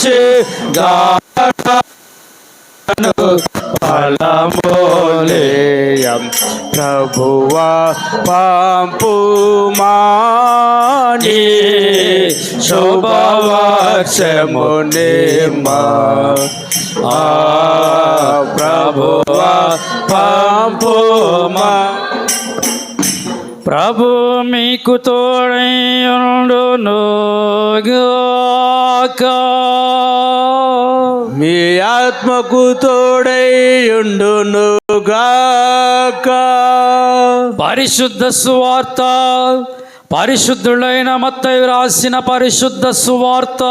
మంచి ఫలములేయం ప్రభువా పంపుమాని శుభవర్షమునిమ్మా ప్రభువా పంపుమా. ప్రభు మీకు తోడైయుండునుగాక. మీ ఆత్మకు తోడైయుండునుగాక. పరిశుద్ధ సువార్త పరిశుద్ధుడైన మత్తయి రాసిన పరిశుద్ధ సువార్త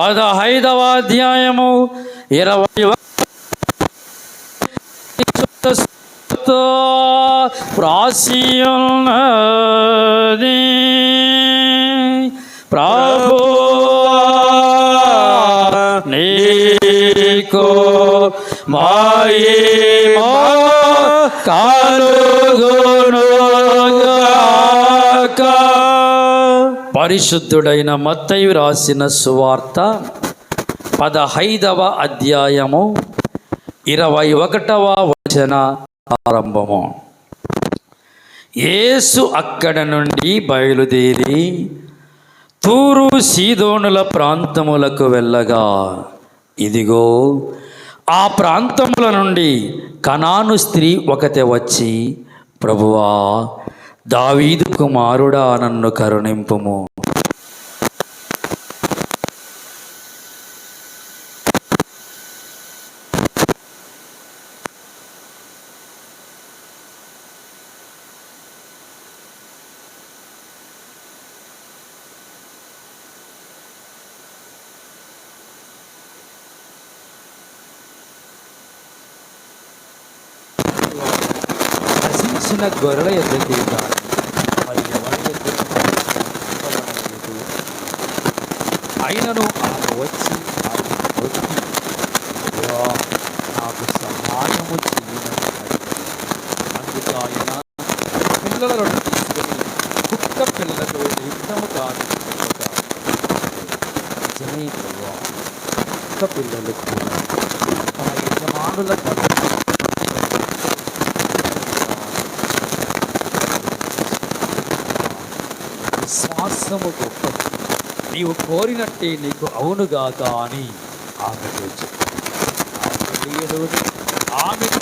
15వ అధ్యాయము 20 ప్రాసియున్నది. ప్రభువా నీకు మహిమ కలుగునుగాక. పరిశుద్ధుడైన మత్తయి రాసిన సువార్త 15వ అధ్యాయము 21వ వచన ఆరంభము. యేసు అక్కడ నుండి బయలుదేరి తూరు సీదోనుల ప్రాంతములకు వెళ్ళగా, ఇదిగో ఆ ప్రాంతముల నుండి కనాను స్త్రీ ఒకతే వచ్చి, ప్రభువా దావీదు కుమారుడా నన్ను కరుణింపుము, నశించిన గొర్రెల ఎద్దకి మరి ఎవరి ఎద్దకు అయినను ఆమె వచ్చి నాకు సహాయము చేయనని అందుకు ఆయన పిల్లలను తీసుకొని కుక్క పిల్లలతో యుద్ధము కాదు నిజమే ప్రభువా, కుక్క పిల్లలు కూడా తమ యజమానుల విశ్వాసము గొప్పది, నీవు కోరినట్టే నీకు అవునుగాక అని ఆమెతో చెప్పాడు. ఆమెకు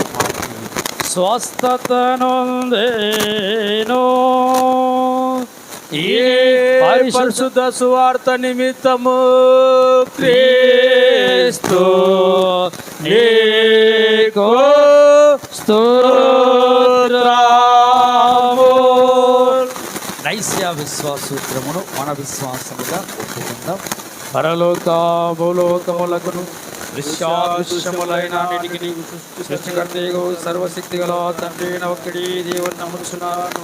స్వస్థతనుందేనో. ఈ పరిశుద్ధ సువార్త నిమిత్తము క్రీస్తు నీకు స్తోత్రము. నైస్య విశ్వాసూత్రమును మన విశ్వాసముగా ఒప్పుకుందాం. పరలోక భూలోకములకును దృశ్యాదృశ్యములైన అన్నిటికీ సృష్టికర్తయగు సర్వశక్తి గల తండ్రి ఒక్కడి దేవుని నమ్ముచున్నాను.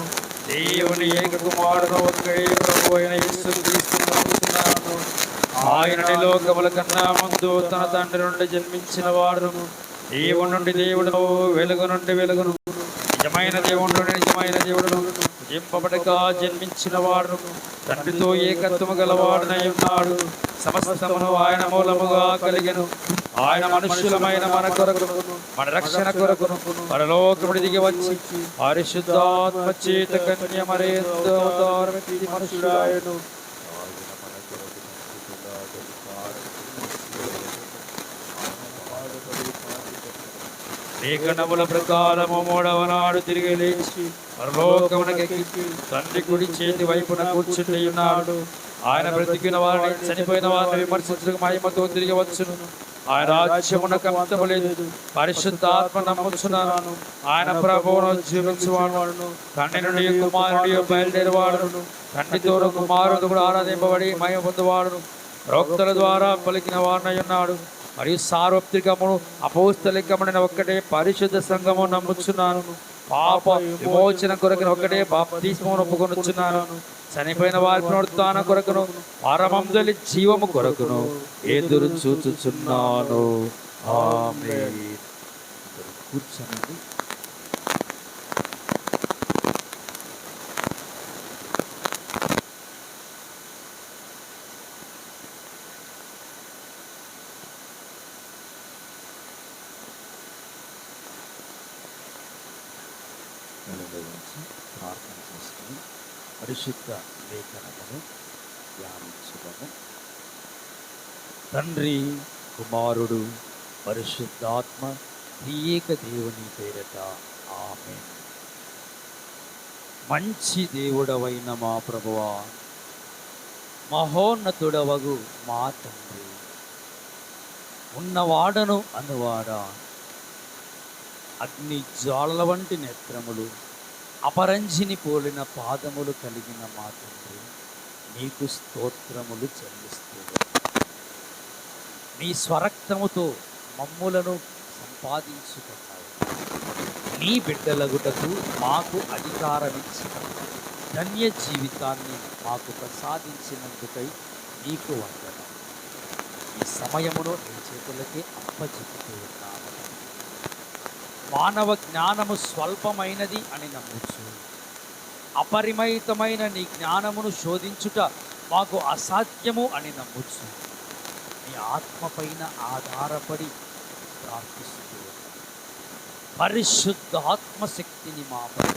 దేవుని ఏక కుమారుడు ఒక్కడి ప్రభు అయిన యేసుక్రీస్తును నమ్ముచున్నాను. ఆయనని లోకముల కన్నా ముందు తన తండ్రి నుండి జన్మించిన వాడును, దేవుని నుండి దేవుడును, వెలుగు నుండి వెలుగును, నిజమైన దేవుడు నుండి నిజమైన దేవుడును, జింపబడక జన్మించిన వాడు, తండ్రితో ఏకత్వము గలవాడునై ఉన్నాడు. సమస్తమును ఆయన మూలముగా కలిగెను. ఆయన మనుష్యులమైన మన కొరకును మన రక్షణ కొరకును పరలోకముడి దిగి వచ్చి పరిశుద్ధాత్మ చేత కన్య మరియతో అవతారమెత్తి మనుష్యుడాయెను. లేఖనముల ప్రకారము 3వ నాడు తిరిగి లేచి పరలోకమునకెక్కి తండ్రి కుడి చేతి వైపున కూర్చుని ఉన్నాడు. ఆయన బ్రతికిన వారిని చనిపోయిన వారిని విమర్శించడానికి మహిమతో తిరిగి వచ్చును. ఆయన రాజ్యమునకు అంతము లేదు. పరిశుద్ధాత్మ నమ్ముచున్నాను. ఆయన ప్రభువును జీవించువాడును, తండ్రి నుండి కుమారుడి బయలుదేరువాడును, తండ్రితోను కుమారుడు కూడా ఆరాధింపబడి మహిమ పొందువాడును, ప్రవక్తల ద్వారా పలికిన వాడునై ఉన్నాడు. మరియు సార్వత్రికమును అపోస్తలికమున ఒక్కటే పరిశుద్ధ సంఘము నమ్ముచున్నాను. పాప విమోచన కొరకును ఒక్కటే బాప్తిస్మమును ఒప్పుకొనుచున్నాను. చనిపోయిన వారి పునరుత్థాన కొరకును పరమందలి జీవము కొరకును ఎదురు చూచుచున్నాను. ఆమేన్. కూర్చోండి. కళ్ళలో ఉంచి ప్రార్థన చేసుకుని పరిశుద్ధ లేఖనమును ధ్యానించుదాము. తండ్రి, కుమారుడు, పరిశుద్ధాత్మ త్రియేక దేవుని పేరట ఆమేన్. మంచి దేవుడవైన మా ప్రభువా, మహోన్నతుడవగు మా తండ్రి, ఉన్నవాడను అనువాడా, అగ్ని జ్వాలల వంటి నేత్రములు, అపరంజిని పోలిన పాదములు కలిగిన మా తండ్రి, నీకు స్తోత్రములు చెల్లిస్తూ నీ స్వరక్తముతో మమ్ములను సంపాదించుకున్నావు. నీ బిడ్డలగుటకు మాకు అధికారమిచ్చి ధన్య జీవితాన్ని మాకు ప్రసాదించినందుకై నీకు వందనం. ఈ సమయములో నీ చేతులకే అప్పచెప్పుతూ ఉన్నాము. మానవ జ్ఞానము స్వల్పమైనది అని నమ్ముచు అపరిమితమైన నీ జ్ఞానమును శోధించుట మాకు అసాధ్యము అని నమ్ముచు నీ ఆత్మపైన ఆధారపడి ప్రార్థిస్తూ పరిశుద్ధ ఆత్మశక్తిని మాపై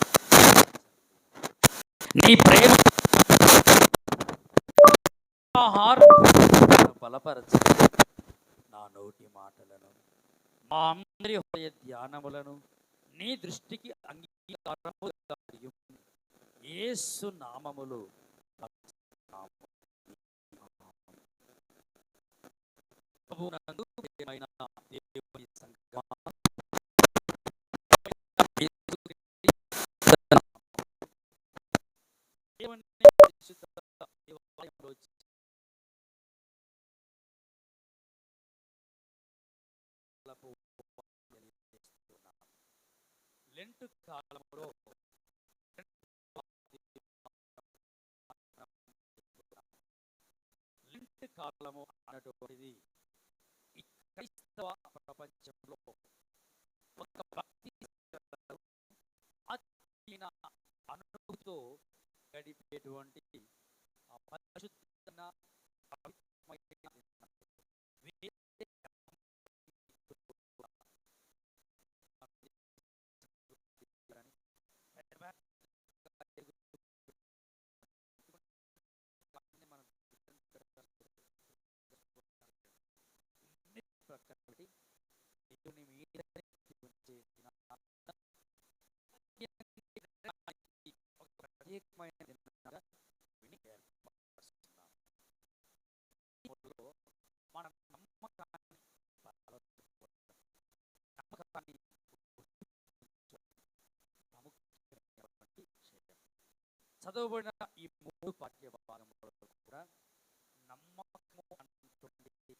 నీ ప్రేమ బలపరచు. నా నోటి మాటలను మా అందరి హృదయ ధ్యానములను నీ దృష్టికి అంగీకారము యేసు నామములో దేవుని సంగమా, దేవుని పరిశుద్ధ దేవాలయంలో లెంటు కాలంలో లెంట్ కాలము అన్నటువంటిది ఈ క్రైస్తవ ప్రపంచంలో ఒక భక్తి ఆత్మీయ అనుభూతితో గడిపేటువంటి ఆ పరిశుద్ధమైన దేవుని మీద ఒక ప్రత్యేకమైన దినంగా విని ఏర్పరుస్తున్నాం. మన నమ్మకాన్ని చదవబడిన ఈ 3 పాఠ్య భాగంలో కూడా నమ్మకము అన్నటువంటి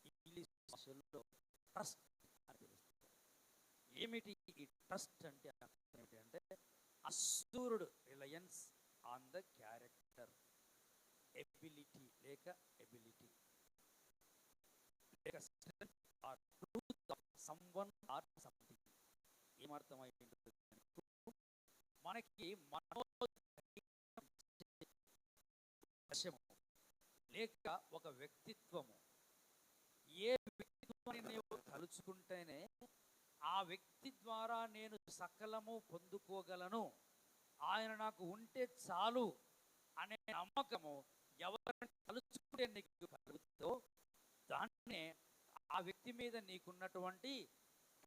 ఇంగ్లీష్ భాషలో ట్రస్ట్ అని పిలుస్తారు. ఏమిటి ఈ ట్రస్ట్ అంటే అర్థం ఏమిటంటే assured reliance on the character, ability లేక ఎబిలిటీ లేక strength or truth of someone or something. ఏమర్థమైంది మనకి లేక ఒక వ్యక్తిత్వము, ఏ వ్యక్తిత్వాన్ని నేను తలుచుకుంటేనే ఆ వ్యక్తి ద్వారా నేను సకలము పొందుకోగలను, ఆయన నాకు ఉంటే చాలు అనే నమ్మకము ఎవరిని తలుచుకుంటే నీకు కలుగుతుందో దాన్నే ఆ వ్యక్తి మీద నీకున్నటువంటి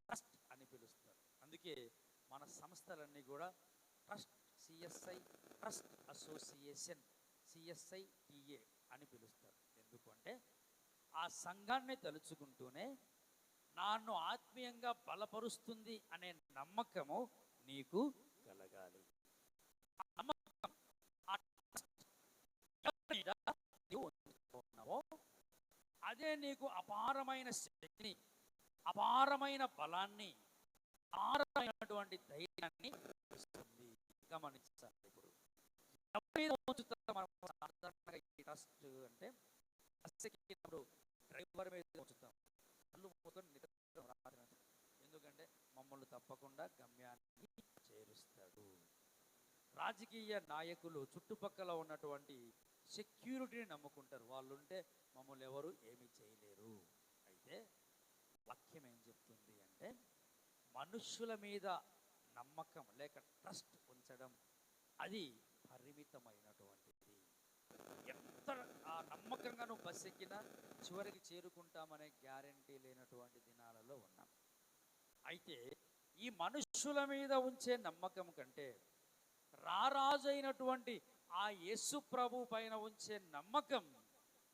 ట్రస్ట్ అని పిలుస్తారు. అందుకే మన సంస్థలన్నీ కూడా ట్రస్ట్ సిఎస్ఐ, ట్రస్ట్ అసోసియేషన్, సిఎస్ఐటిఏ అని పిలుస్తారు. ఎందుకంటే ఆ సంఘాన్ని తలుచుకుంటూనే నన్ను ఆత్మీయంగా బలపరుస్తుంది అనే నమ్మకము నీకు కలగాలి. అదే నీకు అపారమైన శక్తిని, అపారమైన బలాన్ని, అపారమైనటువంటి ధైర్యాన్ని ఇస్తుంది. గమనించాలి. ఇప్పుడు మనం సాధారణంగా ఈ ట్రస్ట్ అంటే డ్రైవర్ మీద ఉంచుతాం, కళ్ళు మూసుకొని నిద్ర రాత్రి. ఎందుకంటే మమ్మల్ని తప్పకుండా గమ్యాన్ని చేరుస్తాడు. రాజకీయ నాయకులు చుట్టుపక్కల ఉన్నటువంటి సెక్యూరిటీని నమ్ముకుంటారు. వాళ్ళుంటే మమ్మల్ని ఎవరు ఏమీ చేయలేరు. అయితే వాక్యం ఏం చెప్తుంది అంటే మనుష్యుల మీద నమ్మకం లేక ట్రస్ట్ ఉంచడం అది పరిమితమైనటువంటిది. ఎంత నమ్మకంగా నువ్వు బస్ ఎక్కినా చివరికి చేరుకుంటామనే గ్యారంటీ లేనటువంటి దినాలలో ఉన్నాం. అయితే ఈ మనుష్యుల మీద ఉంచే నమ్మకం కంటే రారాజు అయినటువంటి ఆ యేసు ప్రభు పైన ఉంచే నమ్మకం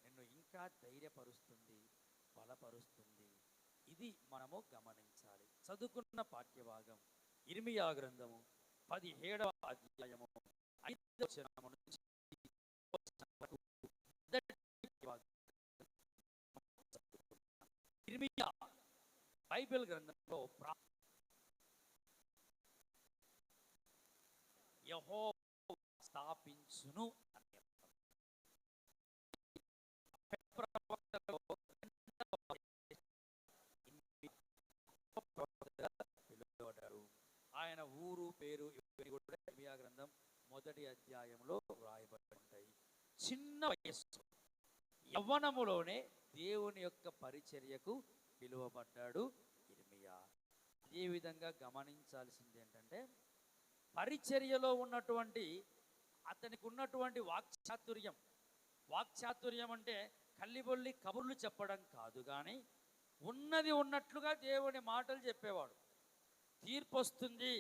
నిన్ను ఇంకా ధైర్యపరుస్తుంది, బలపరుస్తుంది. ఇది మనము గమనించాలి. చదువుకున్న పాఠ్యభాగం ఇర్మియా గ్రంథము 17వ అధ్యాయము 5వ వచనము నుంచి ఇర్మియా బైబిల్ గ్రంథంలో యెహోవా స్థాపించును అని పిలువబడ్డాడు. ఆయన ఊరు పేరు కూడా ఇర్మియా గ్రంథం 1వ అధ్యాయంలో వ్రాయబడి ఉంటాయి. చిన్న వయస్సు యవ్వనములోనే దేవుని యొక్క పరిచర్యకు పిలువబడ్డాడు ఇర్మియా. అదే విధంగా గమనించాల్సింది ఏంటంటే పరిచర్యలో ఉన్నటువంటి అతనికి ఉన్నటువంటి వాక్చాతుర్యం అంటే కల్లిబొల్లి కబుర్లు చెప్పడం కాదు, కానీ ఉన్నది ఉన్నట్లుగా దేవుని మాటలు చెప్పేవాడు. తీర్పు వస్తుంది,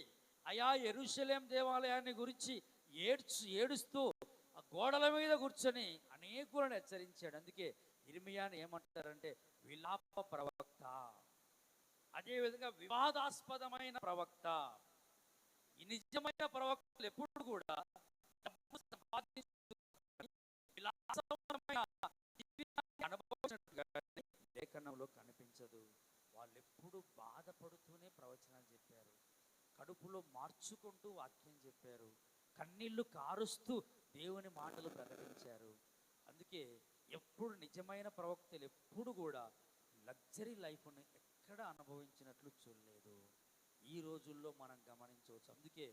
అయా యెరూషలేం దేవాలయాన్ని గురించి ఏడుస్తూ ఆ గోడల మీద కూర్చొని అనేకులను హెచ్చరించాడు. అందుకే ఇర్మియాని ఏమంటారంటే విలాప ప్రవక్త, అదేవిధంగా వివాదాస్పదమైన ప్రవక్త. ఈ నిజమైన ప్రవక్తలు ఎప్పుడు కూడా లేఖనంలో కనిపించదు. వాళ్ళు ఎప్పుడు బాధపడుతూనే ప్రవచనాలు చెప్పారు, కడుపులో మార్చుకుంటూ వాక్యం చెప్పారు, కన్నీళ్లు కారుస్తూ దేవుని మాటలు ప్రకటించారు. అందుకే ఎప్పుడు నిజమైన ప్రవక్తలు ఎప్పుడు కూడా లగ్జరీ లైఫ్ని ఎక్కడ అనుభవించినట్లు చూడలేదు. ఈ రోజుల్లో మనం గమనించవచ్చు. అందుకే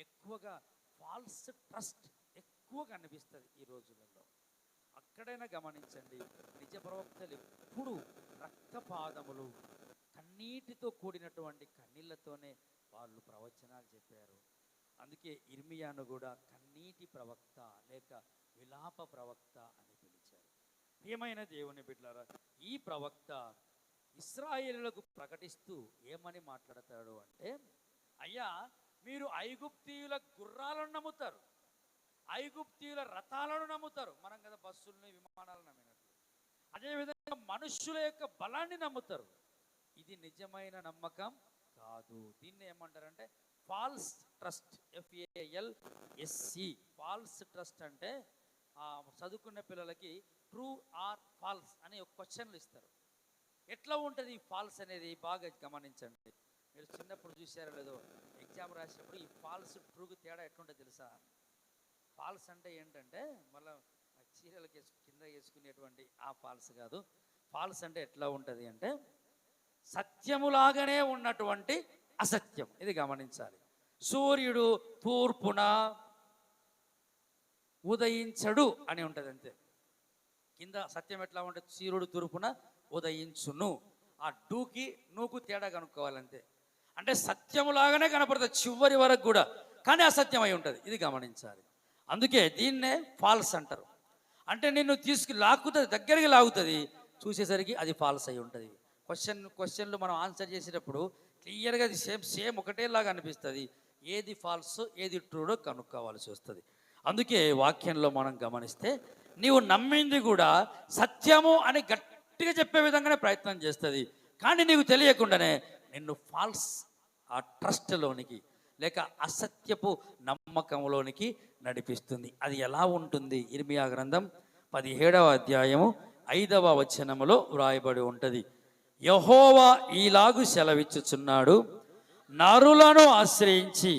ఎక్కువగా ఫాల్స్ ట్రస్ట్ ఎక్కువ కనిపిస్తుంది ఈ రోజులలో. అక్కడైనా గమనించండి, నిజ ప్రవక్తలు ఎప్పుడు రక్తపాదములు కన్నీటితో కూడినటువంటి కన్నీళ్లతోనే వాళ్ళు ప్రవచనాలు చెప్పారు. అందుకే ఇర్మియాను కూడా కన్నీటి ప్రవక్త లేక విలాప ప్రవక్త అని పిలిచారు. ప్రియమైన దేవుని బిడ్డలారా, ఈ ప్రవక్త ఇశ్రాయేలులకు ప్రకటిస్తూ ఏమని మాట్లాడతాడు అంటే, అయ్యా మీరు ఐగుప్తీయుల గుర్రాలను నమ్ముతారు, ఐగుప్తీయుల రథాలను నమ్ముతారు. మనం కదా బస్సుల్ని విమానాలను నమ్మినట్లు. అదేవిధంగా మనుష్యుల యొక్క బలాన్ని నమ్ముతారు. ఇది నిజమైన నమ్మకం కాదు. దీన్ని ఏమంటారంటే false trust, FALSC. False trust అంటే చదువుకునే పిల్లలకి ట్రూ ఆర్ ఫాల్స్ అని ఒక క్వశ్చన్లు ఇస్తారు. ఎట్లా ఉంటుంది ఈ ఫాల్స్ అనేది బాగా గమనించండి. మీరు చిన్నప్పుడు చూసారో లేదో, ఎగ్జామ్ రాసినప్పుడు ఈ ఫాల్స్ ట్రూకి తేడా ఎట్లుంటుంది తెలుసా? ఫాల్స్ అంటే ఏంటంటే మళ్ళీ చీరలకి కింద వేసుకునేటువంటి ఆ ఫాల్స్ కాదు. ఫాల్స్ అంటే ఎట్లా ఉంటుంది అంటే సత్యములాగానే ఉన్నటువంటి అసత్యం. ఇది గమనించాలి. సూర్యుడు తూర్పున ఉదయించడు అని ఉంటుంది అంతే. కింద సత్యం ఎట్లా ఉంటుంది? సూర్యుడు తూర్పున ఉదయించును. ఆ డూకి నూకు తేడా కనుక్కోవాలంతే. అంటే సత్యములాగానే కనపడుతుంది చివరి వరకు కూడా, కానీ అసత్యం అయి ఉంటుంది. ఇది గమనించాలి. అందుకే దీన్నే ఫాల్స్ అంటారు. అంటే నిన్ను లాక్కుతుంది, దగ్గరికి లాగుతుంది, చూసేసరికి అది ఫాల్స్ అయి ఉంటుంది. క్వశ్చన్లు మనం ఆన్సర్ చేసేటప్పుడు క్లియర్గా అది సేమ్ ఒకటేలాగా అనిపిస్తుంది. ఏది ఫాల్స్ ఏది ట్రూడో కనుక్కోవాల్సి వస్తుంది. అందుకే వాక్యంలో మనం గమనిస్తే నీవు నమ్మింది కూడా సత్యము అని గట్టిగా చెప్పే విధంగానే ప్రయత్నం చేస్తుంది, కానీ నీకు తెలియకుండానే నిన్ను ఫాల్స్ ఆ ట్రస్ట్లోనికి లేక అసత్యపు నమ్మకంలోనికి నడిపిస్తుంది. అది ఎలా ఉంటుంది? ఇర్మియా గ్రంథం 17వ అధ్యాయము 5వ వచనములో వ్రాయబడి ఉంటుంది. యెహోవా ఈలాగు సెలవిచ్చుచున్నాడు, నరులను ఆశ్రయించి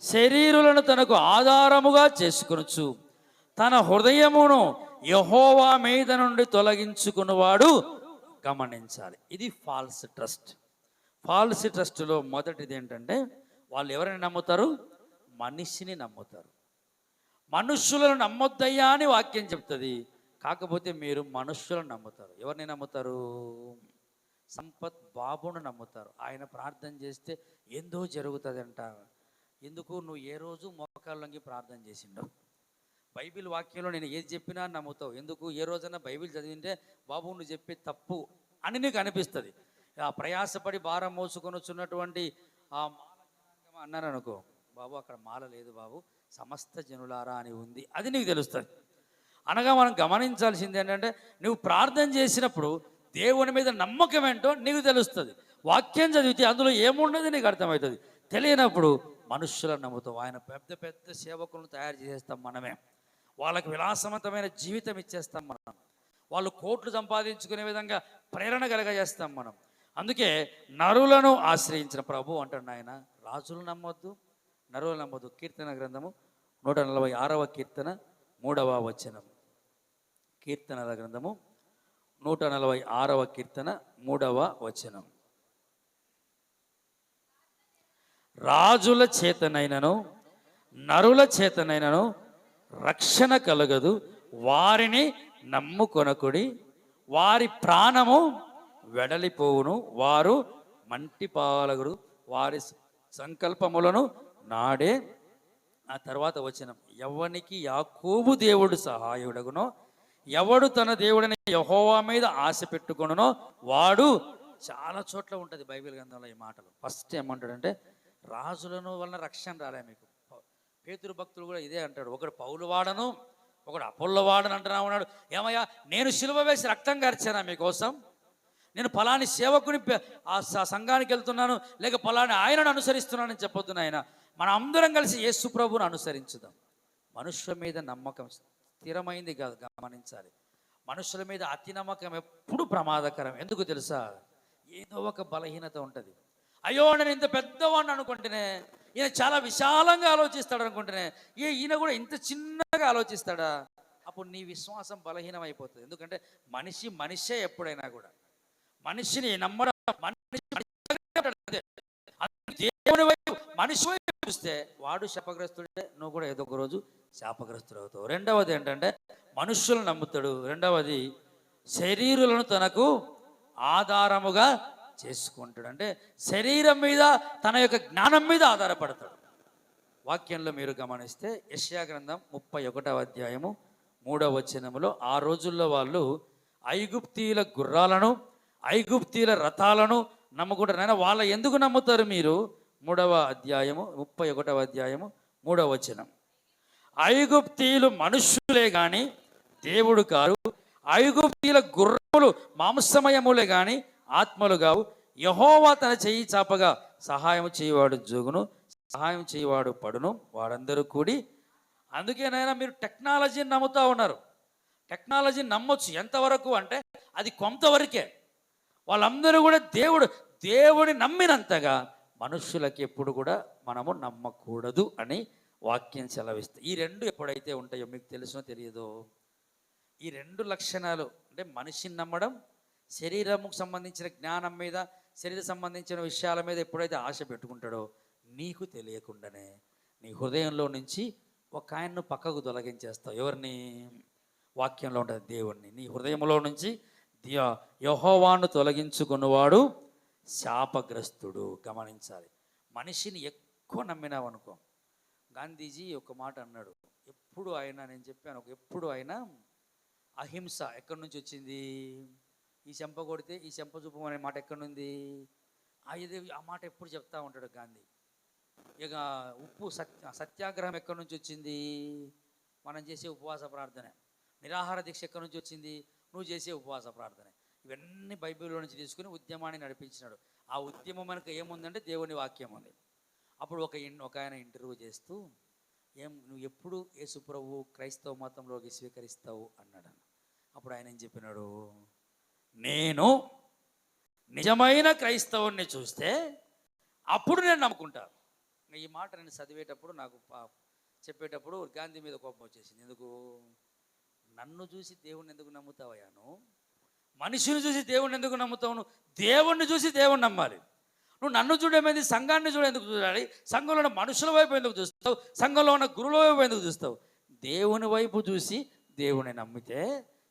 శరీరులను తనకు ఆధారముగా చేసుకొనుచు తన హృదయమును యెహోవా మీద నుండి తొలగించుకున్నవాడు. గమనించాలి, ఇది ఫాల్స్ ట్రస్ట్. ఫాల్స్ ట్రస్ట్లో మొదటిది ఏంటంటే వాళ్ళు ఎవరిని నమ్ముతారు? మనిషిని నమ్ముతారు. మనుష్యులను నమ్మొద్దయ్యా అని వాక్యం చెప్తుంది. కాకపోతే మీరు మనుష్యులను నమ్ముతారు. ఎవరిని నమ్ముతారు? సంపత్ బాబును నమ్ముతారు. ఆయన ప్రార్థన చేస్తే ఏందో జరుగుతుందంట. ఎందుకు? నువ్వు ఏ రోజు మోకాళ్ళొంగి ప్రార్థన చేసిండో. బైబిల్ వాక్యంలో నేను ఏది చెప్పినా నమ్ముతావు. ఎందుకు? ఏ రోజైనా బైబిల్ చదివింటే బాబు నువ్వు చెప్పే తప్పు అని నీకు అనిపిస్తుంది. ఆ ప్రయాసపడి భారం మోసుకొని వచ్చినటువంటి ఆ మాల జనాంగం అన్నాను అనుకో, బాబు అక్కడ మాల లేదు బాబు, సమస్త జనులారా అని ఉంది, అది నీకు తెలుస్తుంది. అనగా మనం గమనించాల్సింది ఏంటంటే, నువ్వు ప్రార్థన చేసినప్పుడు దేవుని మీద నమ్మకం ఏంటో నీకు తెలుస్తుంది. వాక్యం చదివితే అందులో ఏమున్నది నీకు అర్థమవుతుంది. తెలియనప్పుడు మనుషులను నమ్ముతావు. ఆయన పెద్ద పెద్ద సేవకులను తయారు చేసేస్తాం మనమే. వాళ్ళకి విలాసవంతమైన జీవితం ఇచ్చేస్తాం మనం. వాళ్ళు కోట్లు సంపాదించుకునే విధంగా ప్రేరణ కలగజేస్తాం మనం. అందుకే నరులను ఆశ్రయించిన ప్రభు అంటాడు ఆయన, రాజులు నమ్మొద్దు, నరులు నమ్మొద్దు. కీర్తన గ్రంథము 146వ కీర్తన 3వ వచనం. కీర్తనల గ్రంథము 146వ కీర్తన 3వ వచనం. రాజుల చేతనైనను నరుల చేతనైనను రక్షణ కలగదు, వారిని నమ్ముకొనకుడి, వారి ప్రాణము వెడలిపోవును, వారు మంటి పాలగుడు, వారి సంకల్పములను నాడే. ఆ తర్వాత వచనం, ఎవనికి యాకోబు దేవుడు సహాయుడగునో, ఎవడు తన దేవుడిని యెహోవా మీద ఆశ పెట్టుకొనునో వాడు. చాలా చోట్ల ఉంటుంది బైబిల్ గ్రంథంలో ఈ మాటలు. ఫస్ట్ ఏమంటాడంటే, రాజులను వలన రక్షణ రాలే మీకు. పేతురు భక్తులు కూడా ఇదే అంటాడు. ఒకడు పౌలు వాడను, ఒకడు అపోల్లో వాడను అంటున్నా ఉన్నాడు. ఏమయ్యా, నేను సిలువ వేసి రక్తం కార్చానా మీకోసం? నేను ఫలాని సేవకుని ఆ సంఘానికి వెళ్తున్నాను, లేక ఫలాని ఆయనను అనుసరిస్తున్నానని చెప్పొద్దు నాయన. మనం అందరం కలిసి యేసు ప్రభువును అనుసరించుదాం. మనుషుల మీద నమ్మకం స్థిరమైంది కాదు, గమనించాలి. మనుషుల మీద అతి నమ్మకం ఎప్పుడు ప్రమాదకరం. ఎందుకు తెలుసా? ఏదో ఒక బలహీనత ఉంటుంది. అయ్యో నేను ఇంత పెద్దవాడిని అనుకుంటేనే, ఈయన చాలా విశాలంగా ఆలోచిస్తాడు అనుకుంటేనే, ఈయన కూడా ఇంత చిన్నగా ఆలోచిస్తాడా? అప్పుడు నీ విశ్వాసం బలహీనం అయిపోతుంది. ఎందుకంటే మనిషే ఎప్పుడైనా కూడా మనిషిని నమ్మడం, దేవుని వైపు మనిషి వైపు చూస్తే వాడు శాపగ్రస్తుడే, నువ్వు కూడా ఏదో ఒక రోజు శాపగ్రస్తుడు అవుతావు. రెండవది ఏంటంటే, మనుషులను నమ్ముతాడు. రెండవది శరీరులను తనకు ఆధారముగా చేసుకుంటాడు. అంటే శరీరం మీద, తన యొక్క జ్ఞానం మీద ఆధారపడతాడు. వాక్యంలో మీరు గమనిస్తే యెషయా గ్రంథం 31వ అధ్యాయము 3వ వచనములో, ఆ రోజుల్లో వాళ్ళు ఐగుప్తీయుల గుర్రాలను, ఐగుప్తీయుల రథాలను నమ్ముకుంటారు. అయినా వాళ్ళ ఎందుకు నమ్ముతారు మీరు? 3వ అధ్యాయము 31వ అధ్యాయము 3వ వచనం, ఐగుప్తీయులు మనుష్యులే గాని దేవుడు కారు, ఐగుప్తీయుల గుర్రములు మాంసమయములే గాని ఆత్మలు కావు, యెహోవా తన చెయ్యి చాపగా సహాయం చేయవాడు జోగును, సహాయం చేయవాడు పడును, వారందరూ కూడి. అందుకేనైనా మీరు టెక్నాలజీని నమ్ముతూ ఉన్నారు. టెక్నాలజీని నమ్మొచ్చు. ఎంతవరకు అంటే అది కొంతవరకే. వాళ్ళందరూ కూడా దేవుడిని నమ్మినంతగా మనుషులకి ఎప్పుడు కూడా మనము నమ్మకూడదు అని వాక్యం సెలవిస్తుంది. ఈ రెండు ఎప్పుడైతే ఉంటాయో మీకు తెలుసో తెలియదో, ఈ రెండు లక్షణాలు అంటే మనిషిని నమ్మడం, శరీరముకు సంబంధించిన జ్ఞానం మీద, శరీర సంబంధించిన విషయాల మీద ఎప్పుడైతే ఆశ పెట్టుకుంటాడో, నీకు తెలియకుండానే నీ హృదయంలో నుంచి ఒక ఆయన్ను పక్కకు తొలగించేస్తావు. ఎవరిని? వాక్యంలో ఉంటుంది దేవుణ్ణి. నీ హృదయంలో నుంచి యెహోవాను తొలగించుకున్నవాడు శాపగ్రస్తుడు. గమనించాలి. మనిషిని ఎక్కువ నమ్మినావు అనుకో. గాంధీజీ ఒక మాట అన్నాడు. ఎప్పుడు ఆయన, నేను చెప్పాను, ఎప్పుడు ఆయన అహింస ఎక్కడి నుంచి వచ్చింది? ఈ చెంప కొడితే ఈ చెంప చూపం అనే మాట ఎక్కడి ఉంది? ఆ మాట ఎప్పుడు చెప్తా ఉంటాడు గాంధీ. ఇక ఉప్పు సత్యాగ్రహం ఎక్కడి నుంచి వచ్చింది? మనం చేసే ఉపవాస ప్రార్థన. నిరాహార దీక్ష ఎక్కడి నుంచి వచ్చింది? నువ్వు చేసే ఉపవాస ప్రార్థన. ఇవన్నీ బైబిల్లో నుంచి తీసుకుని ఉద్యమాన్ని నడిపించినాడు. ఆ ఉద్యమం మనకు ఏముందంటే దేవుని వాక్యం ఉంది. అప్పుడు ఒక ఆయన ఇంటర్వ్యూ చేస్తూ, నువ్వు ఎప్పుడు యేసు ప్రభువు క్రైస్తవ మతంలోకి స్వీకరిస్తావు అన్నాడు. అప్పుడు ఆయన ఏం చెప్పినాడు? నేను నిజమైన క్రైస్తవుని చూస్తే అప్పుడు నేను నమ్ముకుంటాను. ఈ మాట నేను చదివేటప్పుడు, నాకు చెప్పేటప్పుడు గాంధీ మీద కోపం వచ్చేసింది. ఎందుకు? నన్ను చూసి దేవుణ్ణి ఎందుకు నమ్ముతావయ్యాను? మనిషిని చూసి దేవుణ్ణి ఎందుకు నమ్ముతావు? దేవుణ్ణి చూసి దేవుణ్ణి నమ్మాలి. నువ్వు నన్ను చూడమేది, సంఘాన్ని ఎందుకు చూడాలి? సంఘంలో ఉన్న మనుషుల వైపు ఎందుకు చూస్తావు? సంఘంలో ఉన్న గురువుల వైపు ఎందుకు చూస్తావు? దేవుని వైపు చూసి దేవుని నమ్మితే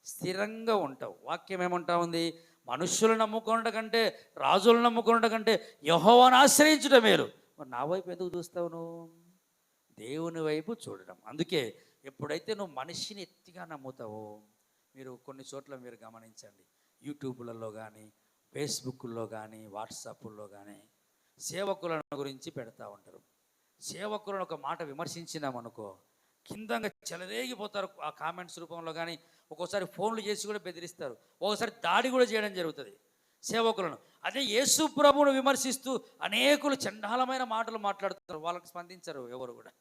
స్థిరంగా ఉంటావు. వాక్యం ఏమంటా ఉంది? మనుష్యులు నమ్ముకున్నట కంటే, రాజులు నమ్ముకున్నట కంటే యెహోవాను ఆశ్రయించుట మేలు. మరి నా వైపు ఎందుకు చూస్తావు నువ్వు? దేవుని వైపు చూడడం. అందుకే ఎప్పుడైతే నువ్వు మనిషిని ఎత్తిగా నమ్ముతావో, మీరు కొన్ని చోట్ల మీరు గమనించండి, యూట్యూబ్లలో కానీ, ఫేస్బుక్లో కానీ, వాట్సాప్లో కానీ సేవకులను గురించి పెడతా ఉంటారు. సేవకులను ఒక మాట విమర్శించినామనుకో, కిందంగా చెలరేగిపోతారు ఆ కామెంట్స్ రూపంలో. కానీ ఒక్కోసారి ఫోన్లు చేసి కూడా బెదిరిస్తారు, ఒకసారి దాడి కూడా చేయడం జరుగుతుంది సేవకులను. అదే యేసు ప్రభువును విమర్శిస్తూ అనేకులు చండాలమైన మాటలు మాట్లాడుతున్నారు, వాళ్ళకి స్పందించరు ఎవరు కూడా.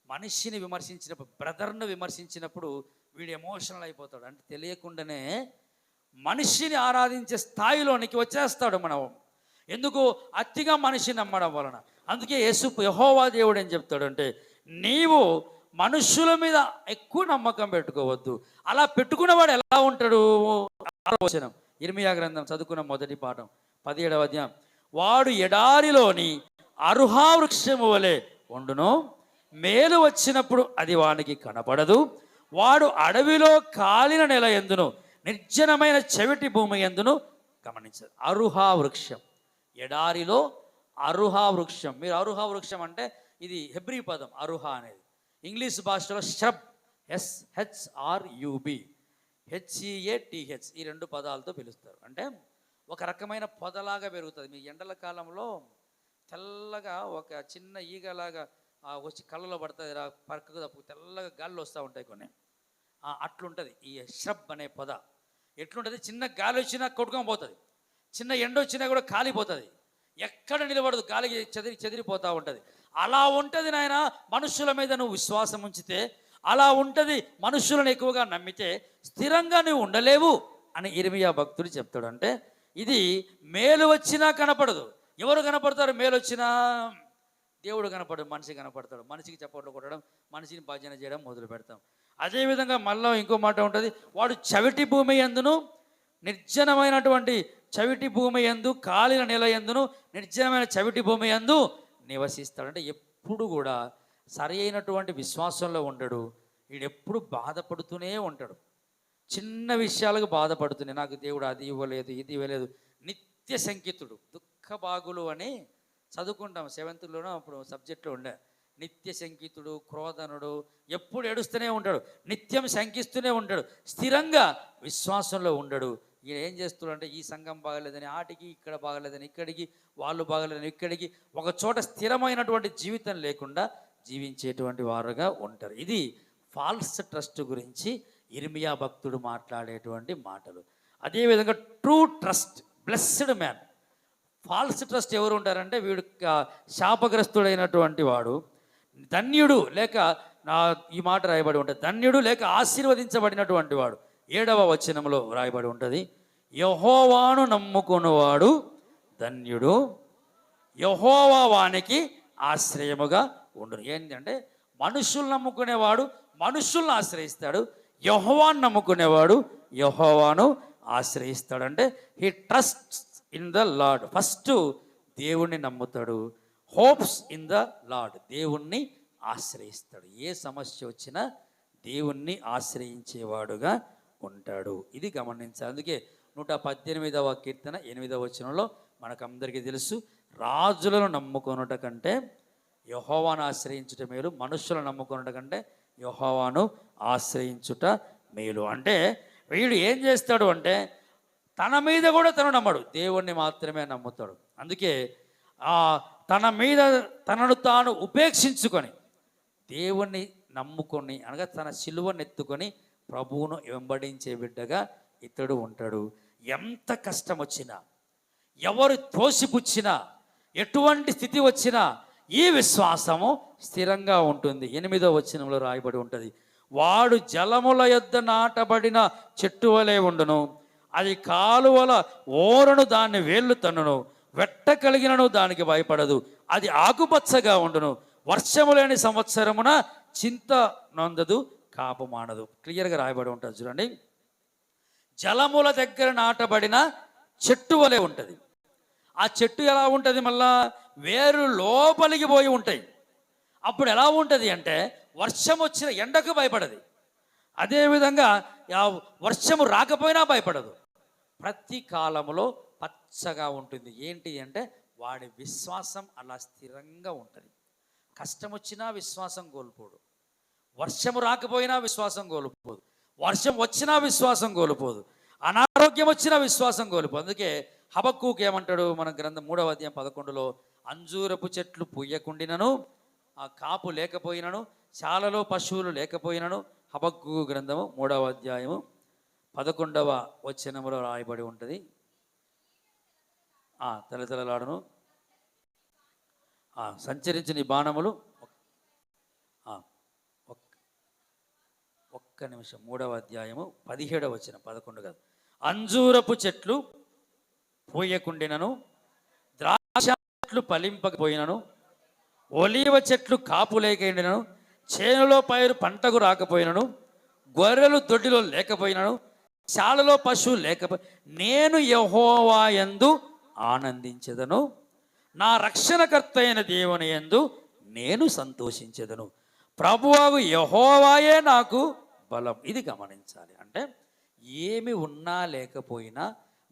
మనిషిని విమర్శించినప్పుడు, బ్రదర్ను విమర్శించినప్పుడు వీడు ఎమోషనల్ అయిపోతాడు. అంటే తెలియకుండానే మనిషిని ఆరాధించే స్థాయిలోనికి వచ్చేస్తాడు మనం. ఎందుకు? అతిగా మనిషిని నమ్మడం వలన. అందుకే యెహోవా దేవుడు ఏం చెప్తాడు అంటే, నీవు మనుషుల మీద ఎక్కువ నమ్మకం పెట్టుకోవద్దు. అలా పెట్టుకున్నవాడు ఎలా ఉంటాడు? వచనం ఇర్మియా గ్రంథం చదువుకున్న మొదటి పాఠం 17వ అధ్యాయం. వాడు ఎడారిలోని అరుహా వృక్షము వలె ఉండును, మేలు వచ్చినప్పుడు అది వానికి కనపడదు. వాడు అడవిలో కాలిన నెల ఎందును, నిర్జనమైన చెవిటి భూమి ఎందును గమనించదు. అరుహా వృక్షం, ఎడారిలో అరుహా వృక్షం. మీరు అరుహా వృక్షం అంటే ఇది హెబ్రీ పదం అరుహా అనేది. ఇంగ్లీష్ భాషలో ష్రబ్, SHRUB, HEATH, ఈ రెండు పదాలతో పిలుస్తారు. అంటే ఒక రకమైన పొదలాగా పెరుగుతుంది. మీ ఎండల కాలంలో తెల్లగా ఒక చిన్న ఈగలాగా వచ్చి కళ్ళలో పడుతుంది, పక్కకు తప్పు తెల్లగా గాల్లో వస్తూ ఉంటాయి కొన్ని. అట్లుంటుంది ఈ ష్రబ్ అనే పొద. ఎట్లుంటుంది? చిన్న గాలి వచ్చినా కొట్టుకొని పోతుంది, చిన్న ఎండ వచ్చినా కూడా కాలిపోతుంది, ఎక్కడ నిలబడదు, గాలికి చెదిరిపోతూ ఉంటుంది. అలా ఉంటుంది నాయన. మనుషుల మీద నువ్వు విశ్వాసం ఉంచితే, అలా ఉంటుంది. మనుషులను ఎక్కువగా నమ్మితే స్థిరంగా నువ్వు ఉండలేవు అని ఇర్మియా భక్తుడు చెప్తాడు. అంటే ఇది మేలు వచ్చినా కనపడదు. ఎవరు కనపడతారు? మేలు వచ్చినా దేవుడు కనపడదు, మనిషి కనపడతాడు. మనిషికి చప్పట్లు కొట్టడం, మనిషిని భజన చేయడం మొదలు పెడతాం. అదేవిధంగా మళ్ళీ ఇంకో మాట ఉంటుంది, వాడు చవిటి భూమి యందును, నిర్జనమైనటువంటి చవిటి భూమి యందు, కాలిన నెల యందును, నిర్జనమైన చవిటి భూమి యందు నివసిస్తాడు. అంటే ఎప్పుడు కూడా సరి అయినటువంటి విశ్వాసంలో ఉండడు. వీడెప్పుడు బాధపడుతూనే ఉంటాడు, చిన్న విషయాలకు బాధపడుతూనే, నాకు దేవుడు అది ఇవ్వలేదు, ఇది ఇవ్వలేదు. నిత్య శంకితుడు, దుఃఖభాగులు అని చదువుకుంటాం 7th అప్పుడు సబ్జెక్ట్లో ఉండే. నిత్య శంకితుడు, క్రోధనుడు, ఎప్పుడు ఏడుస్తూనే ఉంటాడు, నిత్యం శంకిస్తూనే ఉంటాడు, స్థిరంగా విశ్వాసంలో ఉండడు. ఈయన ఏం చేస్తున్నాడు అంటే, ఈ సంఘం బాగలేదని ఆటికి, ఇక్కడ బాగలేదని ఇక్కడికి, వాళ్ళు బాగలేదని ఇక్కడికి, ఒక చోట స్థిరమైనటువంటి జీవితం లేకుండా జీవించేటువంటి వారుగా ఉంటారు. ఇది ఫాల్స్ ట్రస్ట్ గురించి ఇర్మియా భక్తుడు మాట్లాడేటువంటి మాటలు. అదేవిధంగా true trust, blessed man. False trust ఎవరు ఉంటారంటే, వీడు శాపగ్రస్తుడైనటువంటి వాడు, ధన్యుడు లేక ఈ మాట రాయబడి ఉంటుంది, ధన్యుడు లేక ఆశీర్వదించబడినటువంటి వాడు. 7వ వచనంలో రాయబడి ఉంటుంది, యెహోవాను నమ్ముకున్నవాడు ధన్యుడు, యెహోవా వానికి ఆశ్రయముగా ఉండును. ఏంటంటే మనుషులు నమ్ముకునేవాడు మనుషులను ఆశ్రయిస్తాడు, యెహోవాను నమ్ముకునేవాడు యెహోవాను ఆశ్రయిస్తాడు. అంటే he trusts in the lord. First దేవుణ్ణి నమ్ముతాడు, హోప్స్ ఇన్ ద లార్డ్, దేవుణ్ణి ఆశ్రయిస్తాడు. ఏ సమస్య వచ్చినా దేవుణ్ణి ఆశ్రయించేవాడుగా ఉంటాడు. ఇది గమనించాలి. అందుకే 118వ కీర్తన 8వ వచనంలో మనకందరికీ తెలుసు, రాజులను నమ్ముకొనుట కంటే యెహోవాను ఆశ్రయించుట మేలు, మనుషులను నమ్ముకొనుట కంటే యెహోవాను ఆశ్రయించుట మేలు. అంటే వీడు ఏం చేస్తాడు అంటే, తన మీద కూడా తను నమ్మడు, దేవుణ్ణి మాత్రమే నమ్ముతాడు. అందుకే తన మీద తనను తాను ఉపేక్షించుకొని దేవుణ్ణి నమ్ముకొని, అనగా తన సిలువను ఎత్తుకొని ప్రభువును వెంబడించే బిడ్డగా ఇతడు ఉంటాడు. ఎంత కష్టం వచ్చినా, ఎవరు తోసిపుచ్చినా, ఎటువంటి స్థితి వచ్చినా ఈ విశ్వాసము స్థిరంగా ఉంటుంది. 8వ వచనంలో రాయబడి ఉంటుంది, వాడు జలముల యొద్ద నాటబడిన చెట్టు వలె ఉండును, అది కాలువల ఓరను దాన్ని వేళ్ళు తన్నును, వెట్ట కలిగినను దానికి భయపడదు, అది ఆకుపచ్చగా ఉండును, వర్షము లేని సంవత్సరమున చింత నొందదు, కాపు మానదు. క్లియర్గా రాయబడి ఉంటుంది చూడండి. జలముల దగ్గర నాటబడిన చెట్టు వలె ఉంటుంది. ఆ చెట్టు ఎలా ఉంటుంది? మళ్ళా వేరు లోపలికి పోయి ఉంటాయి. అప్పుడు ఎలా ఉంటుంది అంటే, వర్షం వచ్చిన ఎండకు భయపడదు, అదేవిధంగా వర్షము రాకపోయినా భయపడదు, ప్రతి కాలంలో పచ్చగా ఉంటుంది. ఏంటి అంటే వాడి విశ్వాసం అలా స్థిరంగా ఉంటుంది. కష్టం వచ్చినా విశ్వాసం కోల్పోడు, వర్షము రాకపోయినా విశ్వాసం కోల్పోదు, వర్షం వచ్చినా విశ్వాసం కోల్పోదు, అనారోగ్యం వచ్చినా విశ్వాసం కోల్పోదు. అందుకే హబక్కూకు ఏమంటాడు మన గ్రంథం 3వ అధ్యాయం 11లో, అంజూరపు చెట్లు పుయ్యకుండినను, ఆ కాపు లేకపోయినను, చాలలో పశువులు లేకపోయినను, హబక్కూకు గ్రంథము 3వ అధ్యాయము 11వ వచనములో రాయబడి ఉంటుంది. తలతలలాడును సంచరించిన బాణములు. ఒక్క నిమిషం, 3వ అధ్యాయము 17వ వచనం, 11 కాదు. అంజూరపు చెట్లు పూయకుండినను, ద్రాక్ష చెట్లు ఫలింపకపోయినను, ఒలీవ చెట్లు కాపు లేకపోయినను, చేనులో పైరు పంటకు రాకపోయినను, గొర్రెలు దొడ్డిలో లేకపోయినను, శాలలో పశువు లేకపోయి, నేను యెహోవా యందు ఆనందించెదను, నా రక్షణకర్త అయిన దేవుని యందు నేను సంతోషించెదను, ప్రభువు యెహోవాయే నాకు బలం. ఇది గమనించాలి. అంటే ఏమి ఉన్నా లేకపోయినా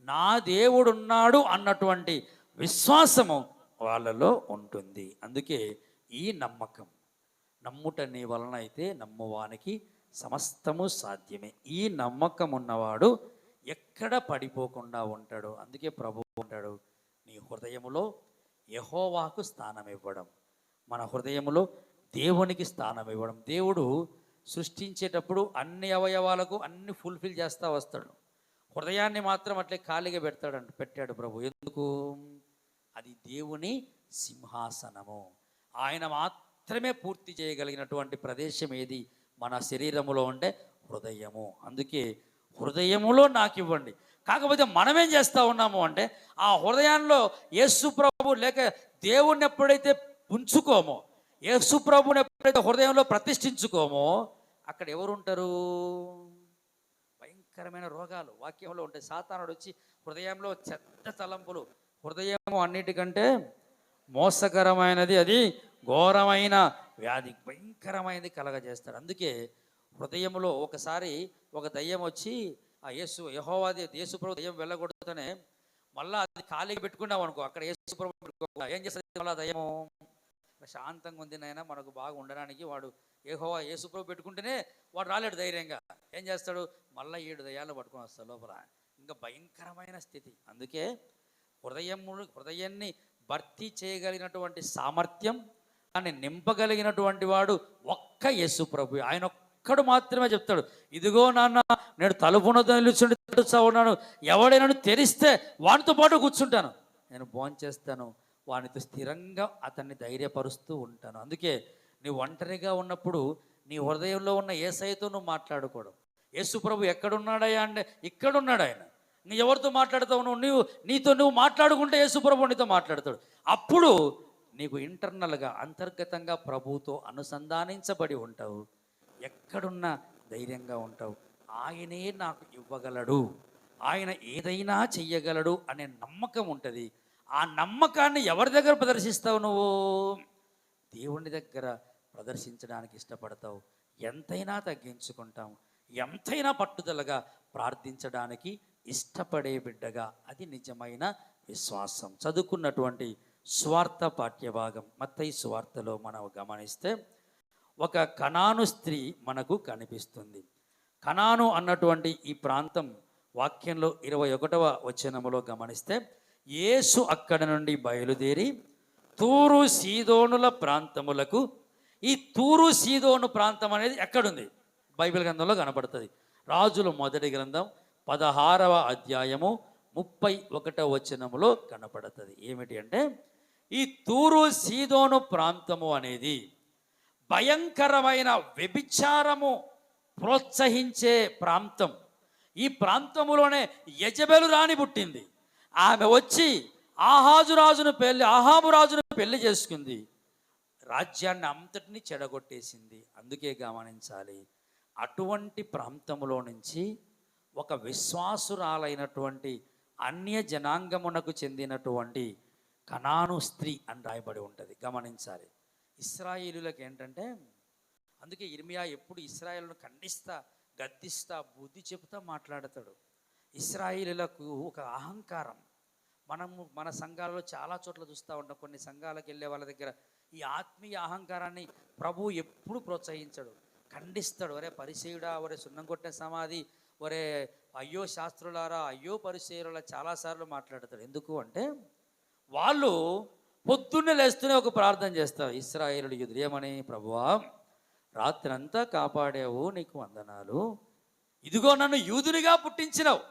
నా దేవుడున్నాడు అన్నటువంటి విశ్వాసము వాళ్ళలో ఉంటుంది. అందుకే ఈ నమ్మకం, నమ్ముట నీ వలన అయితే నమ్మువానికి సమస్తము సాధ్యమే. ఈ నమ్మకం ఉన్నవాడు ఎక్కడ పడిపోకుండా ఉంటాడు. అందుకే ప్రభువు ఉంటాడు, నీ హృదయములో యెహోవాకు స్థానం ఇవ్వడం, మన హృదయములో దేవునికి స్థానం ఇవ్వడం. దేవుడు సృష్టించేటప్పుడు అన్ని అవయవాలకు అన్ని ఫుల్ఫిల్ చేస్తూ వస్తాడు, హృదయాన్ని మాత్రం అట్లే ఖాళీగా పెట్టాడు ప్రభు. ఎందుకు? అది దేవుని సింహాసనము. ఆయన మాత్రమే పూర్తి చేయగలిగినటువంటి ప్రదేశం ఏది మన శరీరములో అంటే హృదయము. అందుకే హృదయములో నాకు ఇవ్వండి. కాకపోతే మనమేం చేస్తూ ఉన్నాము అంటే ఆ హృదయంలో యేసు ప్రభు లేక దేవుణ్ణి ఎప్పుడైతే ఉంచుకోమో, యేసు ప్రభుని ఎప్పుడైతే హృదయంలో ప్రతిష్ఠించుకోమో, అక్కడ ఎవరు ఉంటారు? భయంకరమైన రోగాలు వాక్యంలో ఉంటాయి. సాతానుడు వచ్చి హృదయంలో చెడ్డ తలంపులు, హృదయం అన్నిటికంటే మోసకరమైనది, అది ఘోరమైన వ్యాధి, భయంకరమైనది కలగజేస్తాడు. అందుకే హృదయంలో ఒకసారి ఒక దయ్యం వచ్చి ఆ యెహోవాది యేసు ప్రభు దయ్యం వెళ్ళగొడుతూనే మళ్ళీ అది ఖాళీగా పెట్టుకున్నాం అనుకో, అక్కడ యేసు ప్రభు ఏం చేస్తుంది? మళ్ళీ దయ్యము శాంతంగా ఉంది నాయన, మనకు బాగా ఉండడానికి వాడు యేసు ప్రభు పెట్టుకుంటేనే వాడు రాలేడు ధైర్యంగా. ఏం చేస్తాడు? మళ్ళీ 7 దయ్యాలు పట్టుకొని వస్తాడు లోపల. ఇంకా భయంకరమైన స్థితి. అందుకే హృదయాన్ని భర్తీ చేయగలిగినటువంటి సామర్థ్యం, దాన్ని నింపగలిగినటువంటి వాడు ఒక్క యేసు ప్రభు. ఆయన ఒక్కడు మాత్రమే చెప్తాడు, ఇదిగో నాన్న నేను తలుపున నిలుచుండి తడుస్తా ఉన్నాను, ఎవడైనా తెరిస్తే వానితో పాటు కూర్చుంటాను, నేను భోంచేస్తాను, వానితో స్థిరంగా అతన్ని ధైర్యపరుస్తూ ఉంటాను. అందుకే నీ ఒంటరిగా ఉన్నప్పుడు నీ హృదయంలో ఉన్న యేసయ్యతో నువ్వు మాట్లాడుకోవడం. యేసు ప్రభు ఎక్కడున్నాడయ్యా అంటే ఇక్కడున్నాడు ఆయన. నీ ఎవరితో మాట్లాడుతావు? నీతో నువ్వు మాట్లాడుకుంటే యేసు ప్రభు నీతో మాట్లాడతాడు. అప్పుడు నీకు ఇంటర్నల్గా అంతర్గతంగా ప్రభువుతో అనుసంధానించబడి ఉంటావు. ఎక్కడున్నా ధైర్యంగా ఉంటావు. ఆయనే నాకు ఇవ్వగలడు, ఆయన ఏదైనా చెయ్యగలడు అనే నమ్మకం ఉంటుంది. ఆ నమ్మకాన్ని ఎవరి దగ్గర ప్రదర్శిస్తావు? నువ్వు దేవుని దగ్గర ప్రదర్శించడానికి ఇష్టపడతావు. ఎంతైనా తగ్గించుకుంటాం, ఎంతైనా పట్టుదలగా ప్రార్థించడానికి ఇష్టపడే బిడ్డగా, అది నిజమైన విశ్వాసం. చదువుకున్నటువంటి సువార్త పాఠ్యభాగం మత్తయి సువార్తలో మనం గమనిస్తే ఒక కనాను స్త్రీ మనకు కనిపిస్తుంది. కనాను అన్నటువంటి ఈ ప్రాంతం వాక్యంలో 21వ వచనములో గమనిస్తే, యేసు అక్కడ నుండి బయలుదేరి తూరు సీదోనుల ప్రాంతములకు. ఈ తూరు సీదోను ప్రాంతం అనేది ఎక్కడుంది? బైబిల్ గ్రంథంలో కనపడుతుంది. రాజుల మొదటి గ్రంథం 16వ అధ్యాయము 31వ వచనములో కనపడుతుంది. ఏమిటి అంటే, ఈ తూరు సీదోను ప్రాంతము అనేది భయంకరమైన వ్యభిచారము ప్రోత్సహించే ప్రాంతం. ఈ ప్రాంతములోనే యెజబెలు రాణి పుట్టింది. ఆమె వచ్చి ఆహాబు రాజును పెళ్లి చేసుకుంది, రాజ్యాన్ని అంతటిని చెడగొట్టేసింది. అందుకే గమనించాలి, అటువంటి ప్రాంతంలో నుంచి ఒక విశ్వాసురాలైనటువంటి అన్య జనాంగమునకు చెందినటువంటి కనాను స్త్రీ అని రాయబడి ఉంటుంది. గమనించాలి. ఇశ్రాయేలులకు ఏంటంటే, అందుకే ఇర్మియా ఎప్పుడు ఇశ్రాయేలును ఖండిస్తా, గద్దిస్తా, బుద్ధి చెబుతా మాట్లాడతాడు. ఇశ్రాయేలీయులకు ఒక అహంకారం. మన సంఘాలలో చాలా చోట్ల చూస్తూ ఉంటాం. కొన్ని సంఘాలకు వెళ్ళే వాళ్ళ దగ్గర ఈ ఆత్మీయ అహంకారాన్ని ప్రభువు ఎప్పుడు ప్రోత్సహించడు, ఖండిస్తాడు. ఒరే పరిసేయుడా, ఒరే సున్నం కొట్టిన సమాధి, ఒరే అయ్యో శాస్త్రులారా, అయ్యో పరిసేయులా చాలాసార్లు మాట్లాడతాడు. ఎందుకు అంటే వాళ్ళు పొద్దున్నే లేస్తూనే ఒక ప్రార్థన చేస్తారు. ఇశ్రాయేలుడు ఎదురు ఏమని, ప్రభువా రాత్రి అంతా కాపాడావు, నీకు వందనాలు. ఇదిగో నన్ను యూదునిగా పుట్టించినావు,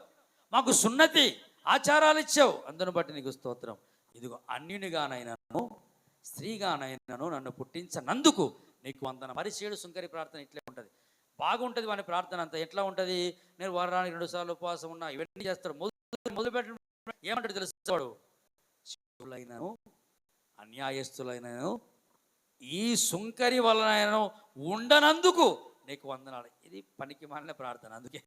మాకు సున్నతి ఆచారాలు ఇచ్చావు, అందును బట్టి నీకు స్తోత్రం. ఇదిగో అన్యునిగానైనాను స్త్రీగానైనాను నన్ను పుట్టించనందుకు నీకు వందనం. పరిసేయుడు సుంకరి ప్రార్థన ఇట్లే ఉంటుంది, బాగుంటుంది. వాని ప్రార్థన అంతా ఎట్లా ఉంటుంది, నేను వారానికి 2 సార్లు ఉపవాసం ఉన్నా, ఇవన్నీ చేస్తాడు. మొదలుపెట్టిన ఏమంటాడు తెలుస్తాడు, శివులైనను అన్యాయస్తులైనను ఈ సుంకరి వలనైనను ఉండనందుకు నీకు వందనాలు. ఇది పనికి మాలిన ప్రార్థన. అందుకే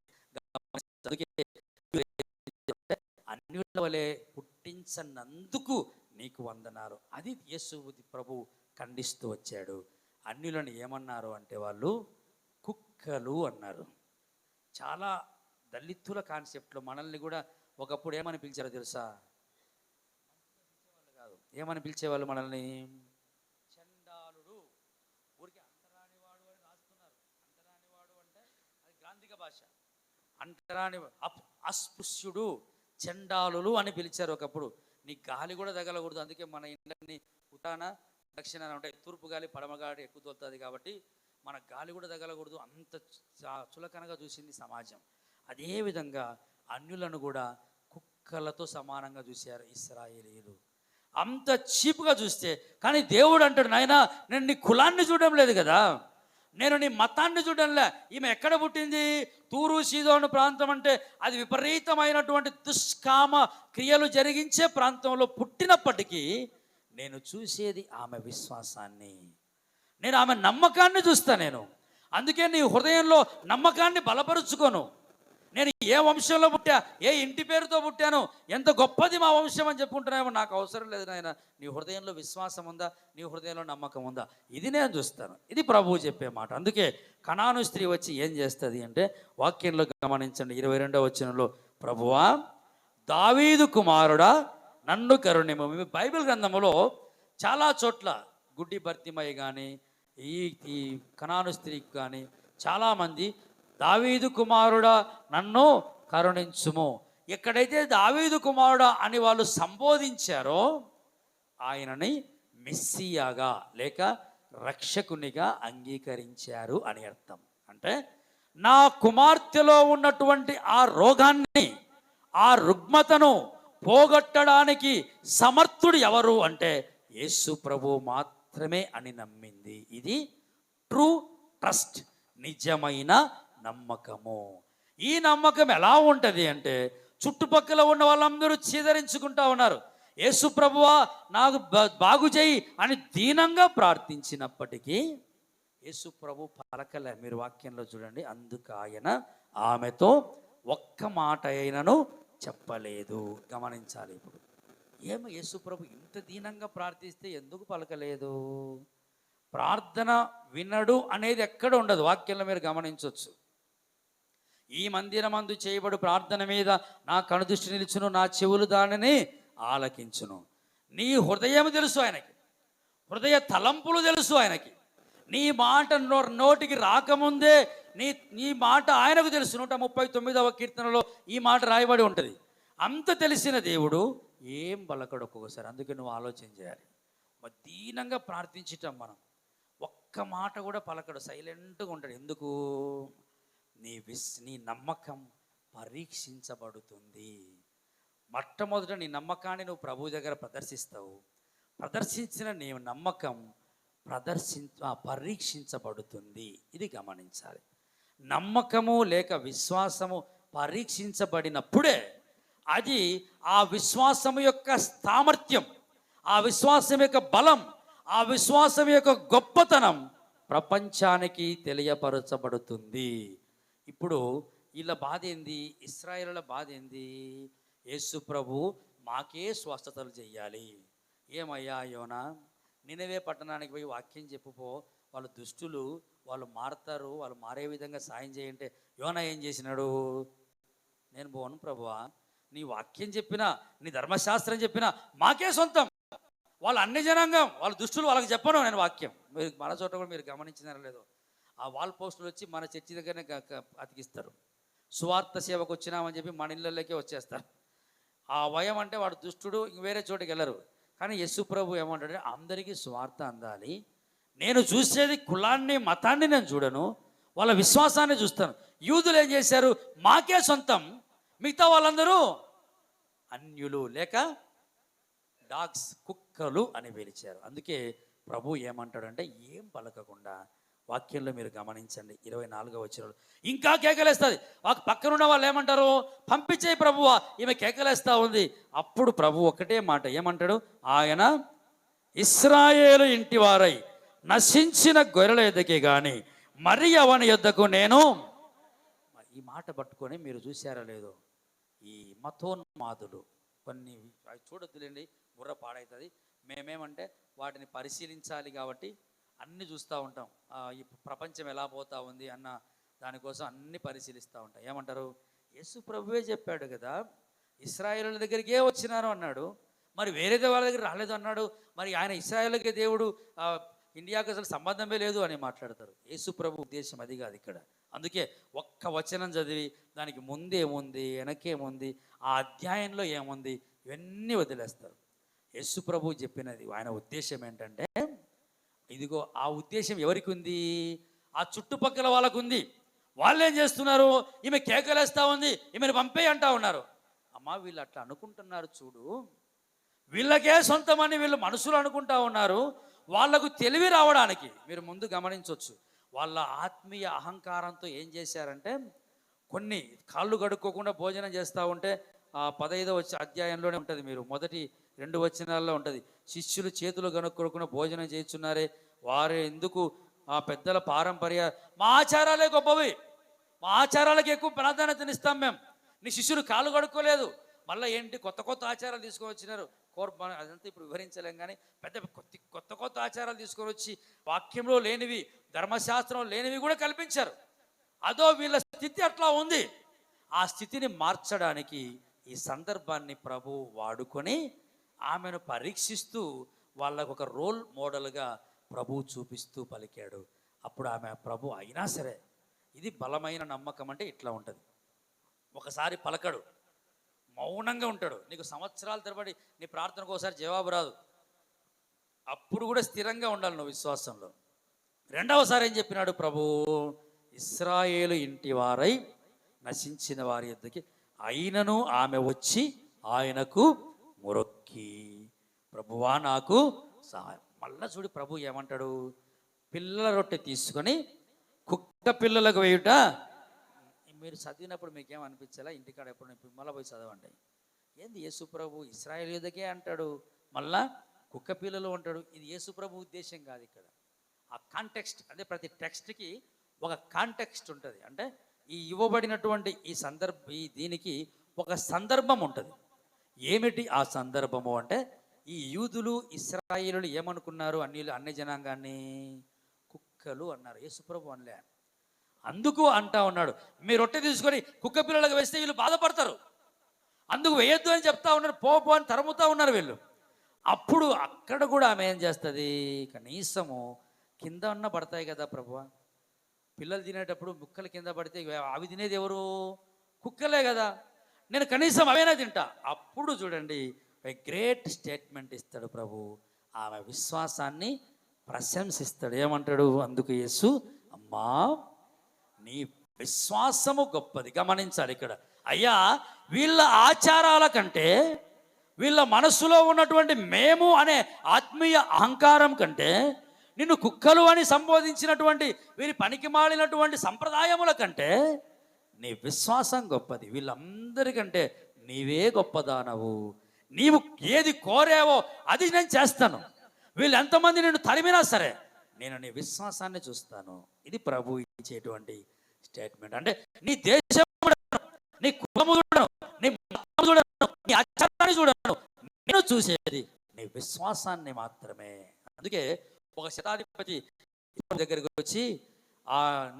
అన్యుల వలె పుట్టించనందుకు నీకు వందనాలు. అది యేసు ప్రభు ఖండిస్తూ వచ్చాడు. అన్యులను ఏమన్నారు అంటే వాళ్ళు కుక్కలు అన్నారు. చాలా దళితుల కాన్సెప్ట్లో మనల్ని కూడా ఒకప్పుడు ఏమని పిలిచారో తెలుసా? కాదు, ఏమని పిలిచేవాళ్ళు మనల్ని? చండాలుడు. ఊరికి అంటరానివాడు అని రాస్తున్నారు. అంటరానివాడు అంటే అది గ్రాంధిక భాష. అంటరాని అస్పృశ్యుడు, చండాలులు అని పిలిచారు ఒకప్పుడు. నీ గాలి కూడా తగలకూడదు. అందుకే మన ఇండ్లన్నీ ఉత్తరాన దక్షిణాన ఉంటాయి. తూర్పు గాలి పడమ గాలి ఎక్కువ తోలుతుంది కాబట్టి మన గాలి కూడా తగలకూడదు. అంత చులకనగా చూసింది సమాజం. అదేవిధంగా అన్యులను కూడా కుక్కలతో సమానంగా చూశారు ఇశ్రాయేలీయులు. అంత చీప్గా చూస్తే, కానీ దేవుడు అంటాడు, నాయనా నేను నీ కులాన్ని చూడడం లేదు కదా, నేను నీ మతాన్ని చూడడంలే. ఈమె ఎక్కడ పుట్టింది? తూరు సీదోను ప్రాంతం అంటే అది విపరీతమైనటువంటి దుష్కామ క్రియలు జరిగించే ప్రాంతంలో పుట్టినప్పటికీ నేను చూసేది ఆమె విశ్వాసాన్ని, నేను ఆమె నమ్మకాన్ని చూస్తా. నేను అందుకే నీ హృదయంలో నమ్మకాన్ని బలపరుచుకోను. నేను ఏ వంశంలో పుట్టా, ఏ ఇంటి పేరుతో పుట్టాను, ఎంత గొప్పది మా వంశం అని చెప్పుకుంటున్నామో నాకు అవసరం లేదు నాయన. నీ హృదయంలో విశ్వాసం ఉందా, నీ హృదయంలో నమ్మకం ఉందా, ఇది నేను చూస్తాను. ఇది ప్రభువు చెప్పే మాట. అందుకే కనాను స్త్రీ వచ్చి ఏం చేస్తుంది అంటే, వాక్యంలో గమనించండి 22వ వచనంలో, ప్రభువా దావీదు కుమారుడా నన్ను కరుణింపు. మీ బైబిల్ గ్రంథంలో చాలా చోట్ల గుడ్డి భర్తిమయ్య కానీ ఈ కనాను స్త్రీకి కానీ చాలామంది దావీదు కుమారుడా నన్ను కరుణించుము. ఎక్కడైతే దావీదు కుమారుడా అని వాళ్ళు సంబోధించారో ఆయనని మెస్సియాగా లేక రక్షకునిగా అంగీకరించారు అని అర్థం. అంటే నా కుమార్తెలో ఉన్నటువంటి ఆ రోగాన్ని, ఆ రుగ్మతను పోగొట్టడానికి సమర్థుడు ఎవరు అంటే యేసు ప్రభు మాత్రమే అని నమ్మింది. ఇది ట్రూ ట్రస్ట్, నిజమైన నమ్మకము. ఈ నమ్మకం ఎలా ఉంటుంది అంటే, చుట్టుపక్కల ఉన్న వాళ్ళందరూ చీదరించుకుంటా ఉన్నారు. యేసు ప్రభువా నాకు బాగు చేయి అని దీనంగా ప్రార్థించినప్పటికీ యేసు ప్రభు పలకలే. మీరు వాక్యంలో చూడండి, అందుకు ఆయన ఆమెతో ఒక్క మాట అయినను చెప్పలేదు. గమనించాలి. ఇప్పుడు ఏమో యేసు ప్రభు ఇంత దీనంగా ప్రార్థిస్తే ఎందుకు పలకలేదు? ప్రార్థన వినడు అనేది ఎక్కడ ఉండదు. వాక్యంలో మీరు గమనించవచ్చు. ఈ మందిరమందు చేయబడు ప్రార్థన మీద నా కనుదృష్టి నిలుచును, నా చెవులు దానిని ఆలకించును. నీ హృదయం తెలుసు ఆయనకి, హృదయ తలంపులు తెలుసు ఆయనకి. నీ మాట నోటికి రాకముందే నీ మాట ఆయనకు తెలుసు. 139వ కీర్తనలో ఈ మాట రాయబడి ఉంటుంది. అంత తెలిసిన దేవుడు ఏం పలకడు ఒక్కొక్కసారి. అందుకే నువ్వు ఆలోచన చేయాలి. దీనంగా ప్రార్థించటం మనం ఒక్క మాట కూడా పలకడు, సైలెంట్గా ఉంటాడు. ఎందుకు? నీ నమ్మకం పరీక్షించబడుతుంది. మొట్టమొదట నీ నమ్మకాన్ని నువ్వు ప్రభు దగ్గర ప్రదర్శిస్తావు. ప్రదర్శించిన నీ నమ్మకం పరీక్షించబడుతుంది. ఇది గమనించాలి. నమ్మకము లేక విశ్వాసము పరీక్షించబడినప్పుడే అది ఆ విశ్వాసం యొక్క సామర్థ్యం, ఆ విశ్వాసం యొక్క బలం, ఆ విశ్వాసం యొక్క గొప్పతనం ప్రపంచానికి తెలియపరచబడుతుంది. ఇప్పుడు వీళ్ళ బాధ ఏంది? ఇశ్రాయేలుల బాధ ఏంది? యేసు ప్రభు మాకే స్వస్థతలు చెయ్యాలి. ఏమయ్యా యోనా, నినవే పట్టణానికి పోయి వాక్యం చెప్పుపో, వాళ్ళు దుష్టులు, వాళ్ళు మారుతారు, వాళ్ళు మారే విధంగా సాయం చేయంటే యోనా ఏం చేసినాడు? నేను పోను ప్రభువా, నీ వాక్యం చెప్పినా నీ ధర్మశాస్త్రం చెప్పినా మాకే సొంతం. వాళ్ళు అన్ని జనాంగం, వాళ్ళు దుష్టులు, వాళ్ళకి చెప్పను నేను వాక్యం. మీరు మన చోట కూడా మీరు గమనించినారో లేదో, ఆ వాల్ పోస్టులు వచ్చి మన చర్చి దగ్గరనే అతికిస్తారు. సువార్త సేవకు వచ్చినామని చెప్పి మన ఇళ్ళలోకే వచ్చేస్తారు. ఆ భయం అంటే వాడు దుష్టుడు, వేరే చోటుకి వెళ్ళరు. కానీ యేసు ప్రభు ఏమంటాడంటే అందరికీ సువార్త అందాలి. నేను చూసేది కులాన్ని మతాన్ని నేను చూడను, వాళ్ళ విశ్వాసాన్ని చూస్తాను. యూదులు ఏం చేశారు, మాకే సొంతం, మిగతా వాళ్ళందరూ అన్యులు లేక డాగ్స్, కుక్కలు అని పిలిచారు. అందుకే ప్రభు ఏమంటాడంటే ఏం పలకకుండా, వాక్యంలో మీరు గమనించండి 24వ వచనంలో ఇంకా కేకలేస్తుంది. పక్కనున్న వాళ్ళు ఏమంటారు, పంపించే ప్రభువా, ఈమె కేకలేస్తా ఉంది. అప్పుడు ప్రభు ఒకటే మాట ఏమంటాడు, ఆయన ఇశ్రాయేలు ఇంటి వారై నశించిన గొర్రెల యొద్దకే గాని మరి అవని యొద్దకు నేను. ఈ మాట పట్టుకొని మీరు చూసారా లేదో, ఈ మతోన్మాదులు కొన్ని అవి చూడొద్దులేండి, బుర్ర పాడవుతుంది. మేమేమంటే వాటిని పరిశీలించాలి కాబట్టి అన్నీ చూస్తూ ఉంటాం. ఈ ప్రపంచం ఎలా పోతా ఉంది అన్న దానికోసం అన్ని పరిశీలిస్తూ ఉంటాం. ఏమంటారు, యేసు ప్రభువే చెప్పాడు కదా, ఇశ్రాయేలుల దగ్గరికే వచ్చినారు అన్నాడు, మరి వేరే వాళ్ళ దగ్గర రాలేదు అన్నాడు, మరి ఆయన ఇశ్రాయేలుకే దేవుడు, ఇండియాకు అసలు సంబంధమే లేదు అని మాట్లాడతారు. యేసు ప్రభు ఉద్దేశం అది కాదు ఇక్కడ. అందుకే ఒక్క వచనం చదివి దానికి ముందేముంది వెనకేముంది ఆ అధ్యాయంలో ఏముంది ఇవన్నీ వదిలేస్తారు. యేసు ప్రభు చెప్పినది ఆయన ఉద్దేశం ఏంటంటే, ఇదిగో ఆ ఉద్దేశం ఎవరికి ఉంది, ఆ చుట్టుపక్కల వాళ్ళకు ఉంది. వాళ్ళు ఏం చేస్తున్నారు, ఈమె కేకలేస్తూ ఉంది, ఈమెను పంపే అంటా ఉన్నారు. అమ్మా వీళ్ళు అట్లా అనుకుంటున్నారు చూడు, వీళ్ళకే సొంతమని వీళ్ళు మనుషులు అనుకుంటా ఉన్నారు. వాళ్లకు తెలివి రావడానికి మీరు ముందు గమనించవచ్చు. వాళ్ళ ఆత్మీయ అహంకారంతో ఏం చేశారంటే, కొన్ని కాళ్ళు కడుక్కోకుండా భోజనం చేస్తూ ఉంటే 15వ అధ్యాయంలోనే ఉంటుంది, మీరు మొదటి 2 వచనాల్లో ఉంటుంది. శిష్యులు చేతులు కనుక్కోకుండా భోజనం చేస్తున్నారే, వారు ఎందుకు ఆ పెద్దల పారంపర్య, మా ఆచారాలే గొప్పవి, మా ఆచారాలకు ఎక్కువ ప్రాధాన్యతనిస్తాం మేము, నీ శిష్యులు కాళ్ళు కడుక్కోలేదు, మళ్ళీ ఏంటి కొత్త కొత్త ఆచారాలు తీసుకొని వచ్చినారు. అదంతా ఇప్పుడు వివరించలేం, కానీ కొత్త కొత్త ఆచారాలు తీసుకొని వచ్చి వాక్యంలో లేనివి, ధర్మశాస్త్రంలో లేనివి కూడా కల్పించారు. అదో వీళ్ళ స్థితి అట్లా ఉంది. ఆ స్థితిని మార్చడానికి ఈ సందర్భాన్ని ప్రభు వాడుకొని ఆమెను పరీక్షిస్తూ వాళ్ళకు ఒక రోల్ మోడల్గా ప్రభు చూపిస్తూ పలికాడు. అప్పుడు ఆమె ప్రభు అయినా సరే, ఇది బలమైన నమ్మకం అంటే ఇట్లా ఉంటుంది. ఒకసారి పలకడు, మౌనంగా ఉంటాడు. నీకు సంవత్సరాల తరబడి నీ ప్రార్థనకు ఒకసారి జవాబు రాదు, అప్పుడు కూడా స్థిరంగా ఉండాలి నువ్వు విశ్వాసంలో. రెండవసారి ఏం చెప్పినాడు ప్రభు, ఇశ్రాయేలు ఇంటి వారై నశించిన వారి యొద్దకి అయినను ఆమె వచ్చి ఆయనకు మొరొక్కి, ప్రభువా నాకు సహాయం. మళ్ళా చూడు ప్రభు ఏమంటాడు, పిల్లల రొట్టె తీసుకొని కుక్క పిల్లలకు వేయుట. మీరు చదివినప్పుడు మీకేమనిపించాలా, ఇంటికాడ ఎప్పుడు మళ్ళీ పోయి చదవండి. ఏంది యేసు ప్రభు ఇశ్రాయేలు యొద్దకే అంటాడు, మళ్ళా కుక్క పిల్లలు అంటాడు. ఇది యేసు ప్రభు ఉద్దేశం కాదు. ఇక్కడ ఆ కాంటెక్స్ట్ అంటే ప్రతి టెక్స్ట్కి ఒక కాంటెక్స్ట్ ఉంటుంది. అంటే ఈ ఇవ్వబడినటువంటి ఈ దీనికి ఒక సందర్భం ఉంటుంది. ఏమిటి ఆ సందర్భము అంటే, ఈ యూదులు ఇశ్రాయేలులు ఏమనుకున్నారు, అన్ని జనాంగాన్ని కుక్కలు అన్నారు. యేసుప్రభు అనలే. అందుకు అంటా ఉన్నాడు, మీరు రొట్టె తీసుకొని కుక్క పిల్లలకు వేస్తే వీళ్ళు బాధపడతారు, అందుకు వేయొద్దు అని చెప్తా ఉన్నారు, పో అని తరుముతా ఉన్నారు వీళ్ళు. అప్పుడు అక్కడ కూడా ఆమె ఏం చేస్తుంది, కనీసము కింద ఉన్న పడతాయి కదా ప్రభువా, పిల్లలు తినేటప్పుడు ముక్కలు కింద పడితే అవి తినేది ఎవరు, కుక్కలే కదా, నేను కనీసం అవైనా తింటా. అప్పుడు చూడండి గ్రేట్ స్టేట్మెంట్ ఇస్తాడు ప్రభు, ఆమె విశ్వాసాన్ని ప్రశంసిస్తాడు. ఏమంటాడు, అందుకు యేసు, అమ్మా నీ విశ్వాసము గొప్పది. గమనించాలి ఇక్కడ, అయ్యా వీళ్ళ ఆచారాల కంటే, వీళ్ళ మనస్సులో ఉన్నటువంటి మేము అనే ఆత్మీయ అహంకారం కంటే, నిన్ను కుక్కలు అని సంబోధించినటువంటి వీరి పనికి మాలినటువంటి సంప్రదాయముల కంటే నీ విశ్వాసం గొప్పది. వీళ్ళందరికంటే నీవే గొప్పదానవు, నీవు ఏది కోరావో అది నేను చేస్తాను, వీళ్ళు ఎంతమంది నిన్ను తరిమినా సరే నేను నీ విశ్వాసాన్ని చూస్తాను. ఇది ప్రభు ఇచ్చేటువంటి స్టేట్మెంట్. అంటే నీ దేశం చూడను, నీ కులము చూడను, నీ మతం చూడను, నీ ఆచారాన్ని చూడను, నేను చూసేది నీ విశ్వాసాన్ని మాత్రమే. అందుకే ఒక శతాధిపతి దగ్గరికి వచ్చి,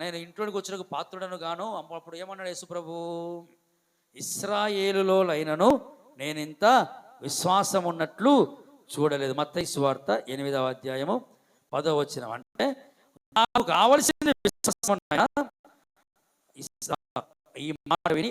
నేను ఇంట్లోకి వచ్చిన పాత్రుడను గాను, అప్పుడు ఏమన్నాడు యేసుప్రభు, ఇశ్రాయేలులోనైనను నేనింత విశ్వాసం ఉన్నట్లు చూడలేదు. మత్తయి సువార్త 8వ అధ్యాయము 10వ వచనం. అంటే నాకు కావలసింది విశ్వాసం నాయనా. ఈ మాట విని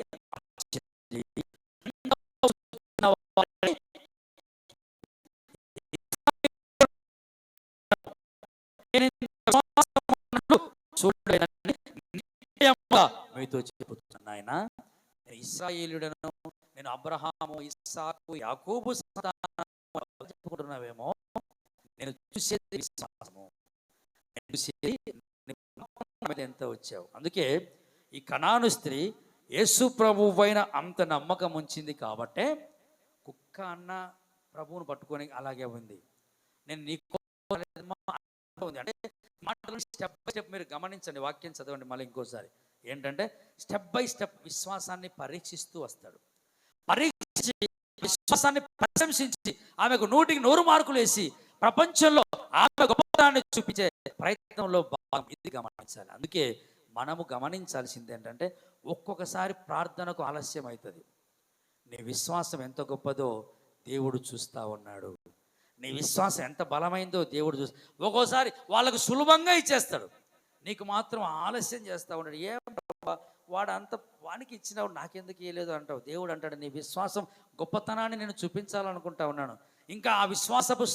చూడలేదని నిశ్చయముగా మీతో చెబుతున్నాను. నాయనా, నేను ఇశ్రాయేలుడను, నేను అబ్రహాము, ఇస్సాకు, యాకోబు సంతానము చెప్పుకుంటున్నావేమో, నేను చూసేది విశ్వాసము. నేను చూసేది ఎంత వచ్చావు. అందుకే ఈ కనాను స్త్రీ యేసు ప్రభువైన అంత నమ్మకం ఉంచింది కాబట్టే కుక్క అన్న ప్రభువును పట్టుకొని అలాగే ఉంది. నేను నీకు ఉంది అంటే మాటలు స్టెప్ బై స్టెప్ మీరు గమనించండి. వాక్యం చదవండి మళ్ళీ ఇంకోసారి. ఏంటంటే స్టెప్ బై స్టెప్ విశ్వాసాన్ని పరీక్షిస్తూ వస్తాడు. పరీక్షించి విశ్వాసాన్ని ప్రశంసించి ఆమెకు 100కి 100 మార్కులు వేసి ప్రపంచంలో ఆమె గొప్పతనాన్ని చూపించే ప్రయత్నంలో భాగం ఇది గమనించాలి. అందుకే మనము గమనించాల్సింది ఏంటంటే ఒక్కొక్కసారి ప్రార్థనకు ఆలస్యం అవుతుంది. నీ విశ్వాసం ఎంత గొప్పదో దేవుడు చూస్తూ ఉన్నాడు. నీ విశ్వాసం ఎంత బలమైందో దేవుడు ఒక్కోసారి వాళ్ళకు సులభంగా ఇచ్చేస్తాడు, నీకు మాత్రం ఆలస్యం చేస్తూ ఉన్నాడు. ఏం వాడు అంత వానికి ఇచ్చినావు నాకెందుకు ఇవ్వలేదు అంటావు. దేవుడు అంటాడు, నీ విశ్వాసం గొప్పతనాన్ని నేను చూపించాలనుకుంటా ఉన్నాను. ఇంకా ఆ విశ్వాసపు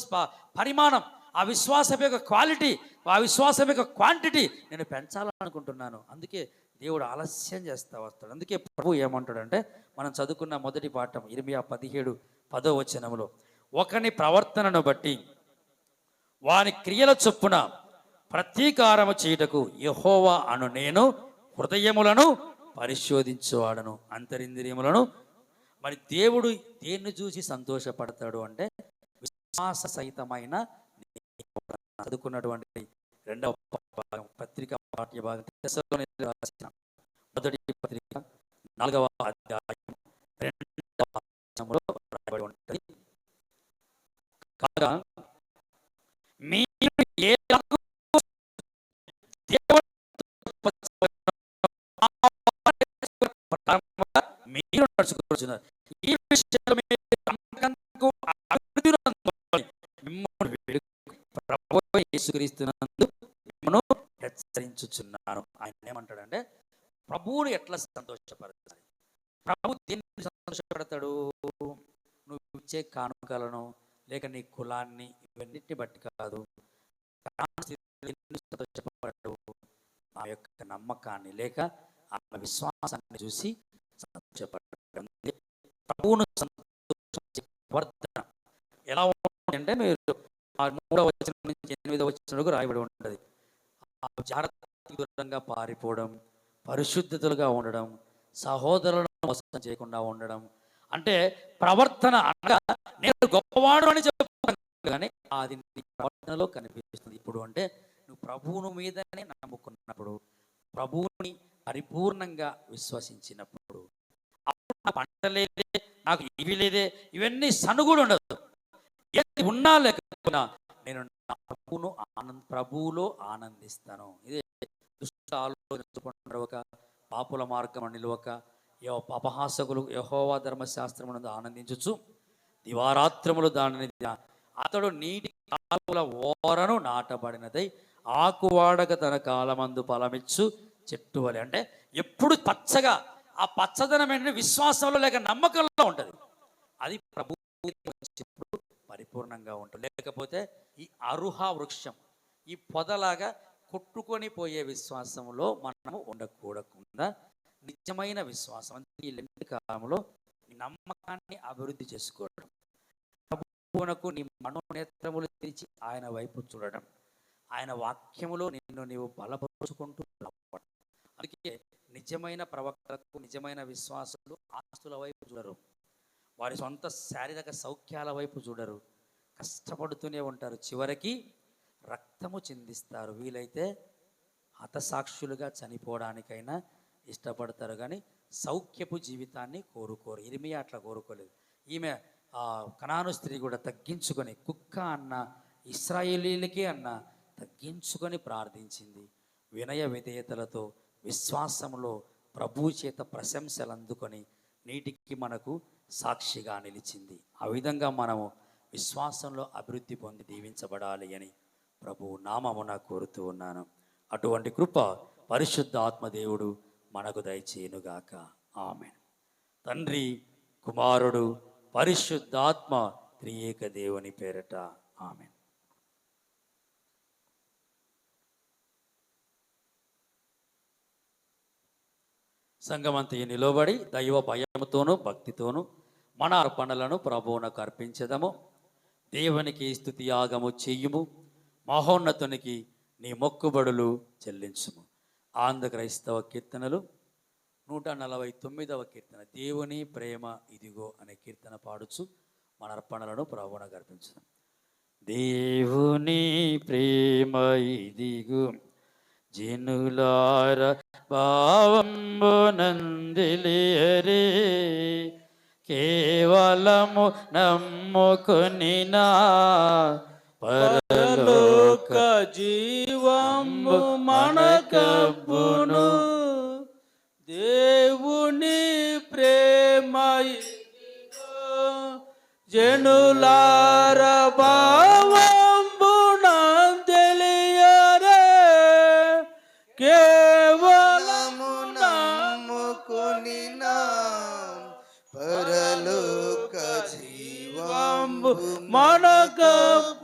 పరిమాణం, ఆ విశ్వాసం యొక్క క్వాలిటీ, ఆ విశ్వాసం యొక్క క్వాంటిటీ నేను పెంచాలనుకుంటున్నాను. అందుకే దేవుడు ఆలస్యం చేస్తూ వస్తాడు. అందుకే ప్రభు ఏమంటాడంటే మనం చదువుకున్న మొదటి పాఠం ఇర్మియా 17:10 వచనంలో, ఒకని ప్రవర్తనను బట్టి వాని క్రియల చొప్పున ప్రతీకారము చేయుటకు యెహోవా అను నేను హృదయములను పరిశోధించువాడను, అంతరింద్రియములను. మరి దేవుడు దేన్ని చూసి సంతోషపడతాడు అంటే విశ్వాస సహితమైన చదువుకున్నటువంటి 2వ భాగం పత్రిక పాఠ్య భాగం రాసిన మొదటి పత్రిక 4వ అధ్యాయం 2వ వచనంలో రాయబడి ఉంటుంది. కాగా మీరు మీరు నడుచుకుంటున్నారు. ఈ విషయంలో ప్రభువు యేసుక్రీస్తునందు మిమ్మను హెచ్చరించుచున్నాను. ఆయన ఏమంటాడంటే ప్రభువుని ఎట్లా సంతోషపడతాడు? ప్రభు దేన్ని సంతోషపడతాడు? నువ్వు ఇచ్చే కానుకలను లేక నీ కులాన్ని ఇవన్నిటిని బట్టి కాదు. సంతోషపడతాడు నా యొక్క నమ్మకాన్ని లేక ఆ విశ్వాసాన్ని చూసి సంతోషపడతాడు. ప్రభువును సంతోషించే వర్తన ఎలా ఉంటుందంటే మీరు 3వ వచనం నుంచి 8వ వచనం వరకు రాయబడి ఉంటుంది. జాగ్రత్తగా దూరంగా పారిపోవడం, పరిశుద్ధతలుగా ఉండడం, సహోదరులను మోసం చేయకుండా ఉండడం. అంటే ప్రవర్తన అనగా నేను గొప్పవాడు అని చెప్పుకుంటాను కానీ అది నీ ప్రవర్తనలో కనిపిస్తుంది. ఇప్పుడు అంటే నువ్వు ప్రభువుని మీదనే నమ్ముకున్నప్పుడు, ప్రభువుని పరిపూర్ణంగా విశ్వసించినప్పుడు, పంట లేదే నాకు ఇవి లేదే ఇవన్నీ సనుగుడు ఉండదు. ఏది ఉన్నా లేకపోయినా నేను నా ప్రభువులో ఆనందిస్తాను. ఇదే దుష్ట ఆలోచన పాపుల మార్గం నిలవక అపహాసకులు యెహోవా ధర్మశాస్త్రమునందు ఆనందించుచు దివారాత్రములు దానిని అతడు నీటి కాలువల ఓరను నాటబడినదై ఆకువాడక తన కాలమందు ఫలమిచ్చు చెట్టు వలె. అంటే ఎప్పుడు పచ్చగా ఆ పచ్చదనం ఏంటంటే విశ్వాసంలో లేక నమ్మకంలో ఉంటుంది. అది ప్రభు పరిపూర్ణంగా ఉంటుంది. లేకపోతే ఈ అరుహ వృక్షం ఈ పొదలాగా కొట్టుకొని పోయే విశ్వాసంలో మనము ఉండకూడకుండా నిజమైన విశ్వాసం ఈ లెంటి కాలంలో నమ్మకాన్ని అభివృద్ధి చేసుకోవడం, ప్రభువునకు నీ మనోనేత్రములు తెరిచి ఆయన వైపు చూడడం, ఆయన వాక్యములో నిన్ను నీవు బలపరుచుకుంటూ రావడం. అందుకే నిజమైన ప్రవక్తలకు నిజమైన విశ్వాసులు ఆస్తుల వైపు చూడరు, వారి సొంత శారీరక సౌఖ్యాల వైపు చూడరు, కష్టపడుతూనే ఉంటారు, చివరికి రక్తము చిందిస్తారు, వీలైతే హతసాక్షులుగా చనిపోవడానికైనా ఇష్టపడతారు కానీ సౌఖ్యపు జీవితాన్ని కోరుకోరు. ఇర్మియా అట్లా కోరుకోలేదు. ఈమె కనాను స్త్రీ కూడా తగ్గించుకొని కుక్క అన్న ఇశ్రాయేలీలకే అన్న తగ్గించుకొని ప్రార్థించింది. వినయ విధేయతలతో విశ్వాసంలో ప్రభువు చేత ప్రశంసలు అందుకొని నేటికి మనకు సాక్షిగా నిలిచింది. ఆ విధంగా మనము విశ్వాసంలో అభివృద్ధి పొంది దీవించబడాలి అని ప్రభు నామమున కోరుతూ ఉన్నాను. అటువంటి కృప పరిశుద్ధ ఆత్మదేవుడు మనకు దయచేయునుగాక. ఆమేన్. తండ్రి, కుమారుడు, పరిశుద్ధాత్మ త్రియేక దేవుని పేరట ఆమేన్. సంఘమంతా నిలబడి దైవ భయముతోనూ భక్తితోనూ మన అర్పణలను ప్రభువునకు అర్పించదము. దేవునికి స్తుతి యాగము చెయ్యుము, మహోన్నతునికి నీ మొక్కుబడులు చెల్లించుము. ఆంధ్ర క్రైస్తవ కీర్తనలు 149వ కీర్తన, దేవుని ప్రేమ ఇదిగో అనే కీర్తన పాడుచు మన అర్పణలను ప్రభువునకు అర్పించుదాం. దేవుని ప్రేమ ఇదిగో జనులార భావంబునందిలియరే, కేవలము నమ్ముకొనినా పరలోక జీవంబు మనకబ్బును. దేవుని ప్రేమ ఇదిగో జనులార భావంబునందిలియరే, కేవలము నమ్ముకొనినా పరలోక జీవంబు మనకబ్బును.